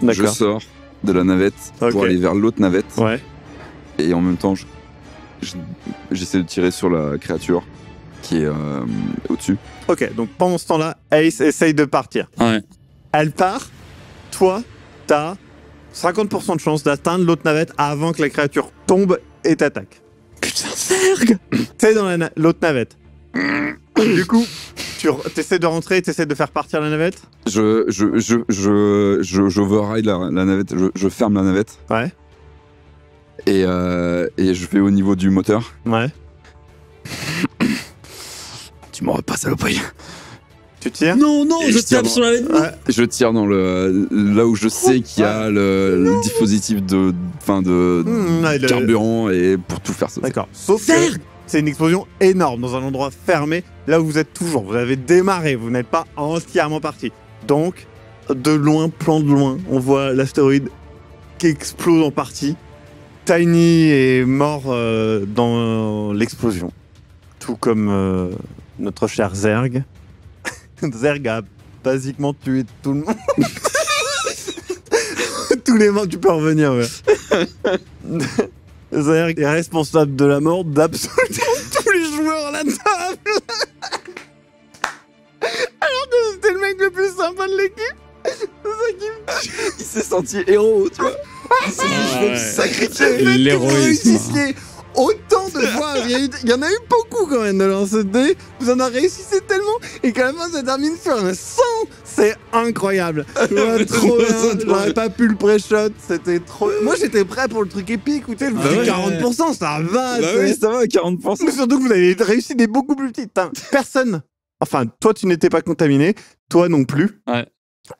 Je D'accord. sors de la navette Ok. pour aller vers l'autre navette. Ouais. Et en même temps, j'essaie de tirer sur la créature qui est au-dessus. Ok, donc pendant ce temps-là, Ace essaye de partir. Ouais. Elle part. Toi, t'as 50% de chance d'atteindre l'autre navette avant que la créature tombe et t'attaque. Putain, Sergue! T'es dans l'autre navette. Du coup, Tu essaies de rentrer, tu essaies de faire partir la navette. Je override la navette, je ferme la navette. Ouais. Et je vais au niveau du moteur. Ouais. Tu m'auras pas saloperie. Tu tires. Non, Et je je tire tape sur la vête. Ouais. Je tire dans là où je sais qu'il y a le dispositif de carburant et pour tout faire sauter. D'accord. Sauf que c'est une explosion énorme dans un endroit fermé, là où vous êtes toujours. Vous avez démarré, vous n'êtes pas entièrement parti. Donc, de loin, plan de loin, on voit l'astéroïde qui explose en partie. Tiny est mort dans l'explosion. Tout comme notre cher Zerg. Zerg a basiquement tué tout le monde. Tous les morts, tu peux revenir, ouais. Zerg est responsable de la mort d'absolument tous les joueurs à la table. Alors que c'était le mec le plus sympa de l'équipe. C'est ça qui me... Il s'est senti héros, tu vois. Il s'est dit, je vais me sacrifier. L'héroïsme. Autant de fois, il y en a eu beaucoup quand même de lancer de dés, vous en avez réussi tellement, et qu'à la fin ça termine sur un 100, c'est incroyable. Ouais, trop bien, j'aurais pas pu le pré-shot, c'était trop... Moi j'étais prêt pour le truc épique, écoutez, le 40%, ça va. Bah oui, ça va, 40%. Mais surtout que vous avez réussi des beaucoup plus petits. Personne, enfin toi tu n'étais pas contaminé, toi non plus. Ouais.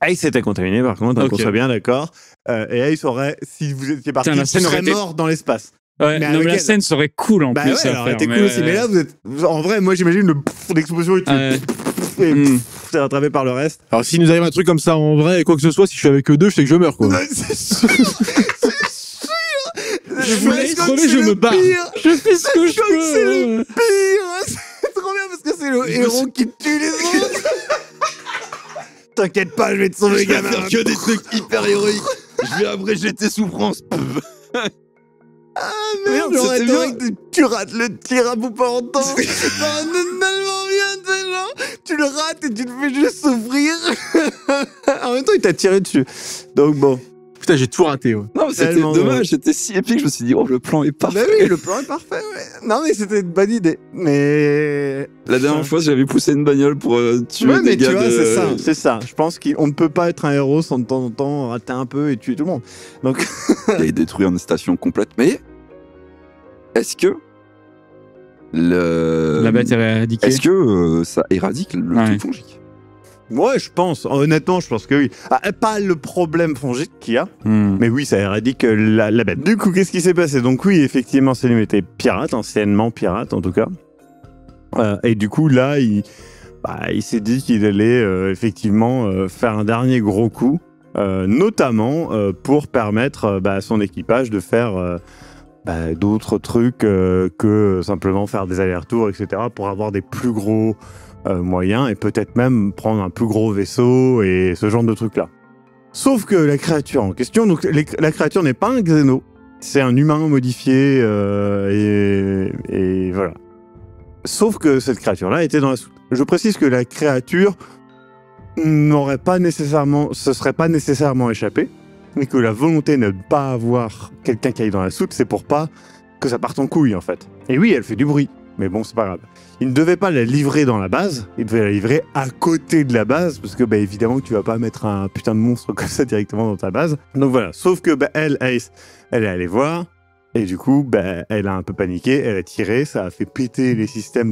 Ace était contaminé par contre, donc Ok. on soit bien d'accord. Et Ace aurait, si vous étiez parti, Putain, la scène serait aurait été- mort dans l'espace. Ouais, Mais non, avec mais la elle- scène serait cool en Bah plus. ouais, à elle aurait faire, été cool aussi. Mais là, vous êtes. En vrai, moi, j'imagine l'explosion et tu. Ouais. Et Mm. c'est rattrapé par le reste. Alors, s'il nous arrive un truc comme ça en vrai, quoi que ce soit, si je suis avec eux deux, je sais que je meurs, quoi. C'est sûr. Je vous laisse crever, je me barre. Je fais ce que je peux, C'est le pire. C'est trop bien parce que c'est le héros qui tue les autres. T'inquiète pas, je vais te sauver, Je vais gamin. faire que des trucs hyper héroïques. Je vais abréger tes souffrances. Merde, c'était j'aurais bien. tu rates le tir à bout portant. Ça aurait été tellement bien, tu sais, genre, tu le rates et tu te fais juste souffrir. En même temps, il t'a tiré dessus. Donc bon. Putain, j'ai tout raté, ouais. Non, mais c'était Tellement drôle. dommage, c'était si épique. Je me suis dit, oh, le plan est Bah parfait. oui, le plan est parfait, ouais. Non, mais c'était une bonne idée. Mais. La dernière fois, j'avais poussé une bagnole pour tuer Ouais, des mais tu gars vois, de... c'est ça, c'est ça. Je pense qu'on ne peut pas être un héros sans de temps en temps rater un peu et tuer tout le monde. Donc. et détruire une station complète. Mais est-ce que La bête est éradiquée. est-ce que ça éradique le Ouais. truc fongique? Ouais, je pense. Honnêtement, je pense que oui. Ah, pas le problème fongique qu'il y a. Mais oui, ça éradique la bête. Du coup, qu'est-ce qui s'est passé? Donc oui, effectivement, Selim était pirate, anciennement pirate en tout cas. Et du coup, là, il s'est dit qu'il allait effectivement faire un dernier gros coup, notamment pour permettre à son équipage de faire d'autres trucs que simplement faire des allers-retours, etc., pour avoir des plus gros moyens et peut-être même prendre un plus gros vaisseau et ce genre de trucs-là. Sauf que la créature en question, donc la créature n'est pas un xéno, c'est un humain modifié et voilà. Sauf que cette créature-là était dans la soute. Je précise que la créature n'aurait pas nécessairement, se serait pas nécessairement échappée, mais que la volonté de ne pas avoir quelqu'un qui aille dans la soute, c'est pour pas que ça parte en couille en fait. Et oui, elle fait du bruit, mais bon, c'est pas grave. Il ne devait pas la livrer dans la base, il devait la livrer à côté de la base, parce que évidemment que tu vas pas mettre un putain de monstre comme ça directement dans ta base. Donc voilà, sauf que elle, Ace, elle est allée voir, et du coup, elle a un peu paniqué, elle a tiré, ça a fait péter les systèmes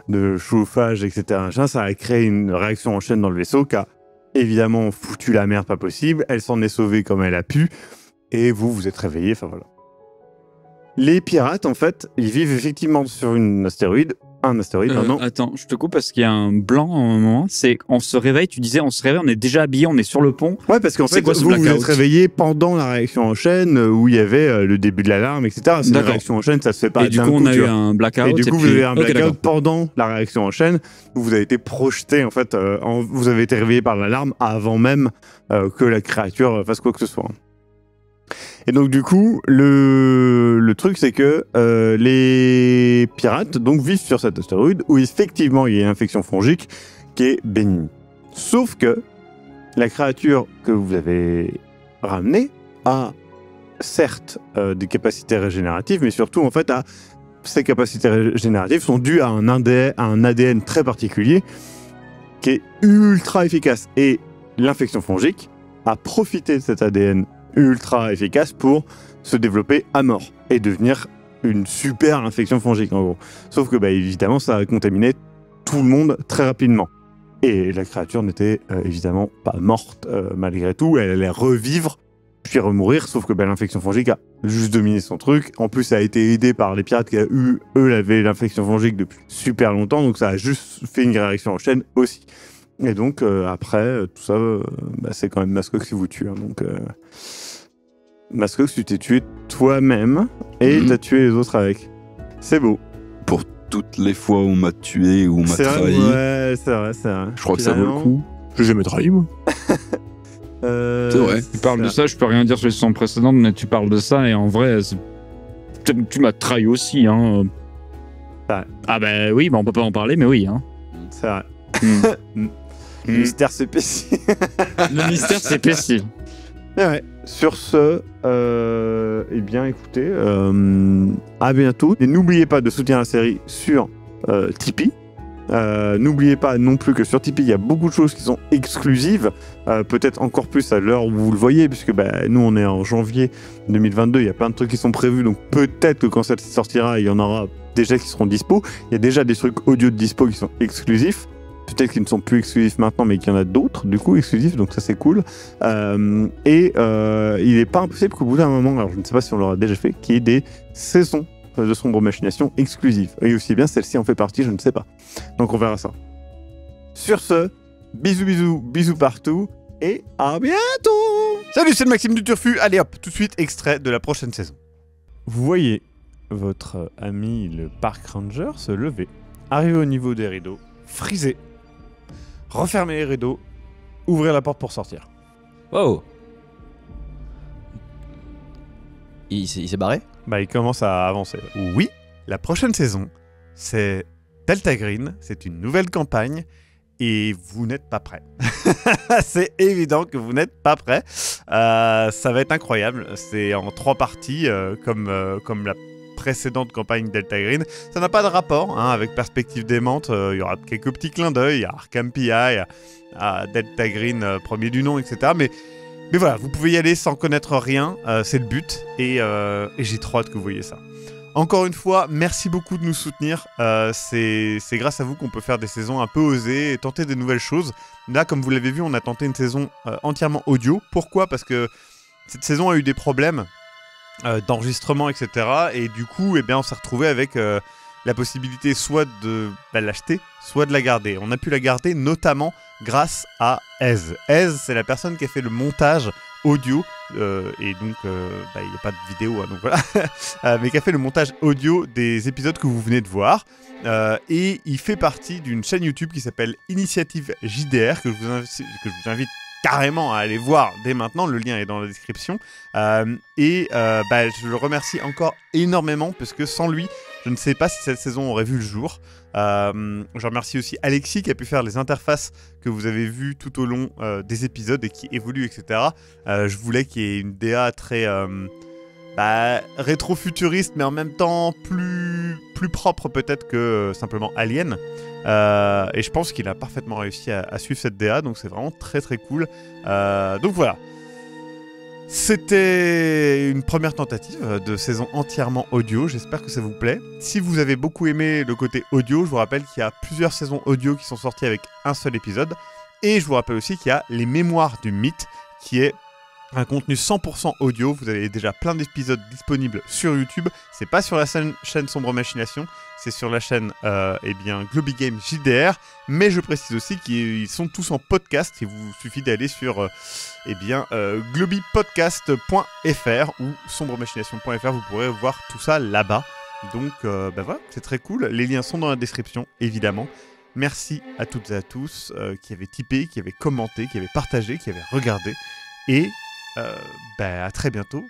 de chauffage, etc. Ça a créé une réaction en chaîne dans le vaisseau qui a évidemment foutu la merde pas possible, elle s'en est sauvée comme elle a pu, et vous êtes réveillés, enfin voilà. Les pirates, en fait, ils vivent effectivement sur un astéroïde, pardon. Attends, je te coupe parce qu'il y a un blanc à un moment. C'est on se réveille, tu disais on se réveille, on est déjà habillé, on est sur le pont. Ouais, parce qu'en C'est fait, quoi ce vous blackout êtes réveillés pendant la réaction en chaîne, où il y avait le début de l'alarme, etc. C'est une D'accord. réaction en chaîne, ça se fait pas Et du d'un coup, on a tu eu vois. un blackout. Et du coup, vous puis- avez un Ok, d'accord. blackout pendant la réaction en chaîne, où vous avez été projeté, en fait, vous avez été réveillé par l'alarme avant même que la créature fasse quoi que ce soit. Et donc, du coup, le truc, c'est que les pirates donc, vivent sur cet astéroïde où, effectivement, il y a une infection fongique qui est bénigne. Sauf que la créature que vous avez ramenée a, certes, des capacités régénératives, mais surtout, en fait, ces capacités régénératives sont dues à un ADN très particulier qui est ultra efficace. Et l'infection fongique a profité de cet ADN ultra efficace pour se développer à mort et devenir une super infection fongique en gros. Sauf que évidemment ça a contaminé tout le monde très rapidement. Et la créature n'était évidemment pas morte malgré tout, elle allait revivre puis remourir, sauf que l'infection fongique a juste dominé son truc. En plus, ça a été aidé par les pirates qui avaient l'infection fongique depuis super longtemps, donc ça a juste fait une réaction en chaîne aussi. Et donc, après, tout ça, c'est quand même Mascox qui vous tue. Hein, donc, Mascox, tu t'es tué toi-même et t'as tué les autres avec. C'est beau. Pour toutes les fois où on m'a tué ou on m'a trahi. Ouais, c'est vrai. Je crois que ça vaut le coup. Je l'ai jamais trahi, moi. C'est vrai. Tu parles de ça, je peux rien dire sur les saisons précédentes, mais tu parles de ça et en vrai, tu m'as trahi aussi. Hein. Ouais. Ah oui, on peut pas en parler, mais oui. Hein. C'est vrai. Le mystère s'épaissit. Le mystère s'épaissit. Ouais. Sur ce, eh bien écoutez, à bientôt. Et n'oubliez pas de soutenir la série sur Tipeee. N'oubliez pas non plus que sur Tipeee, il y a beaucoup de choses qui sont exclusives, peut-être encore plus à l'heure où vous le voyez, puisque nous on est en janvier 2022, il y a plein de trucs qui sont prévus, donc peut-être que quand ça sortira, il y en aura déjà qui seront dispo. Il y a déjà des trucs audio de dispo qui sont exclusifs. Peut-être qu'ils ne sont plus exclusifs maintenant, mais qu'il y en a d'autres, du coup, exclusifs, donc ça c'est cool. Il n'est pas impossible qu'au bout d'un moment, alors je ne sais pas si on l'aura déjà fait, qu'il y ait des saisons de Sombre Machination exclusives. Et aussi bien, celle-ci en fait partie, je ne sais pas. Donc on verra ça. Sur ce, bisous partout, et à bientôt. Salut, c'est le Maxime du Turfu. Allez hop, tout de suite, extrait de la prochaine saison. Vous voyez votre ami le Park Ranger se lever, arriver au niveau des rideaux, friser, refermer les rideaux, ouvrir la porte pour sortir. Wow. Il s'est barré? Il commence à avancer. Oui, la prochaine saison, c'est Delta Green, c'est une nouvelle campagne et vous n'êtes pas prêts. C'est évident que vous n'êtes pas prêts. Ça va être incroyable. C'est en 3 parties comme la précédente campagne Delta Green. Ça n'a pas de rapport avec Perspective Démente. Il y aura quelques petits clins d'œil à Arkham PI, à Delta Green premier du nom, etc. Mais voilà, vous pouvez y aller sans connaître rien, c'est le but, et j'ai trop hâte que vous voyez ça. Encore une fois, merci beaucoup de nous soutenir, c'est grâce à vous qu'on peut faire des saisons un peu osées et tenter des nouvelles choses. Là, comme vous l'avez vu, on a tenté une saison entièrement audio. Pourquoi ? Parce que cette saison a eu des problèmes d'enregistrement, etc. Et du coup, on s'est retrouvé avec la possibilité soit de l'acheter, soit de la garder. On a pu la garder notamment grâce à Ez. Ez, c'est la personne qui a fait le montage audio, et donc il n'y a pas de vidéo, donc voilà, mais qui a fait le montage audio des épisodes que vous venez de voir. Et il fait partie d'une chaîne YouTube qui s'appelle Initiative JDR, que je vous invite carrément à aller voir dès maintenant, le lien est dans la description. Je le remercie encore énormément, parce que sans lui, je ne sais pas si cette saison aurait vu le jour. Je remercie aussi Alexis qui a pu faire les interfaces que vous avez vues tout au long des épisodes et qui évoluent, etc. Je voulais qu'il y ait une DA très rétro-futuriste, mais en même temps plus propre peut-être que simplement Alien. Et je pense qu'il a parfaitement réussi à suivre cette DA, donc c'est vraiment très très cool. Donc voilà. C'était une première tentative de saison entièrement audio, j'espère que ça vous plaît. Si vous avez beaucoup aimé le côté audio, je vous rappelle qu'il y a plusieurs saisons audio qui sont sorties avec un seul épisode. Et je vous rappelle aussi qu'il y a Les Mémoires du Mythe, qui est un contenu 100% audio. Vous avez déjà plein d'épisodes disponibles sur YouTube. C'est pas sur la chaîne Sombre Machination, c'est sur la chaîne Globy Game JDR. Mais je précise aussi qu'ils sont tous en podcast. Il vous suffit d'aller sur globypodcast.fr ou sombremachination.fr. Vous pourrez voir tout ça là-bas. Donc voilà, c'est très cool. Les liens sont dans la description, évidemment. Merci à toutes et à tous qui avaient tipé, qui avaient commenté, qui avaient partagé, qui avaient regardé. Et à très bientôt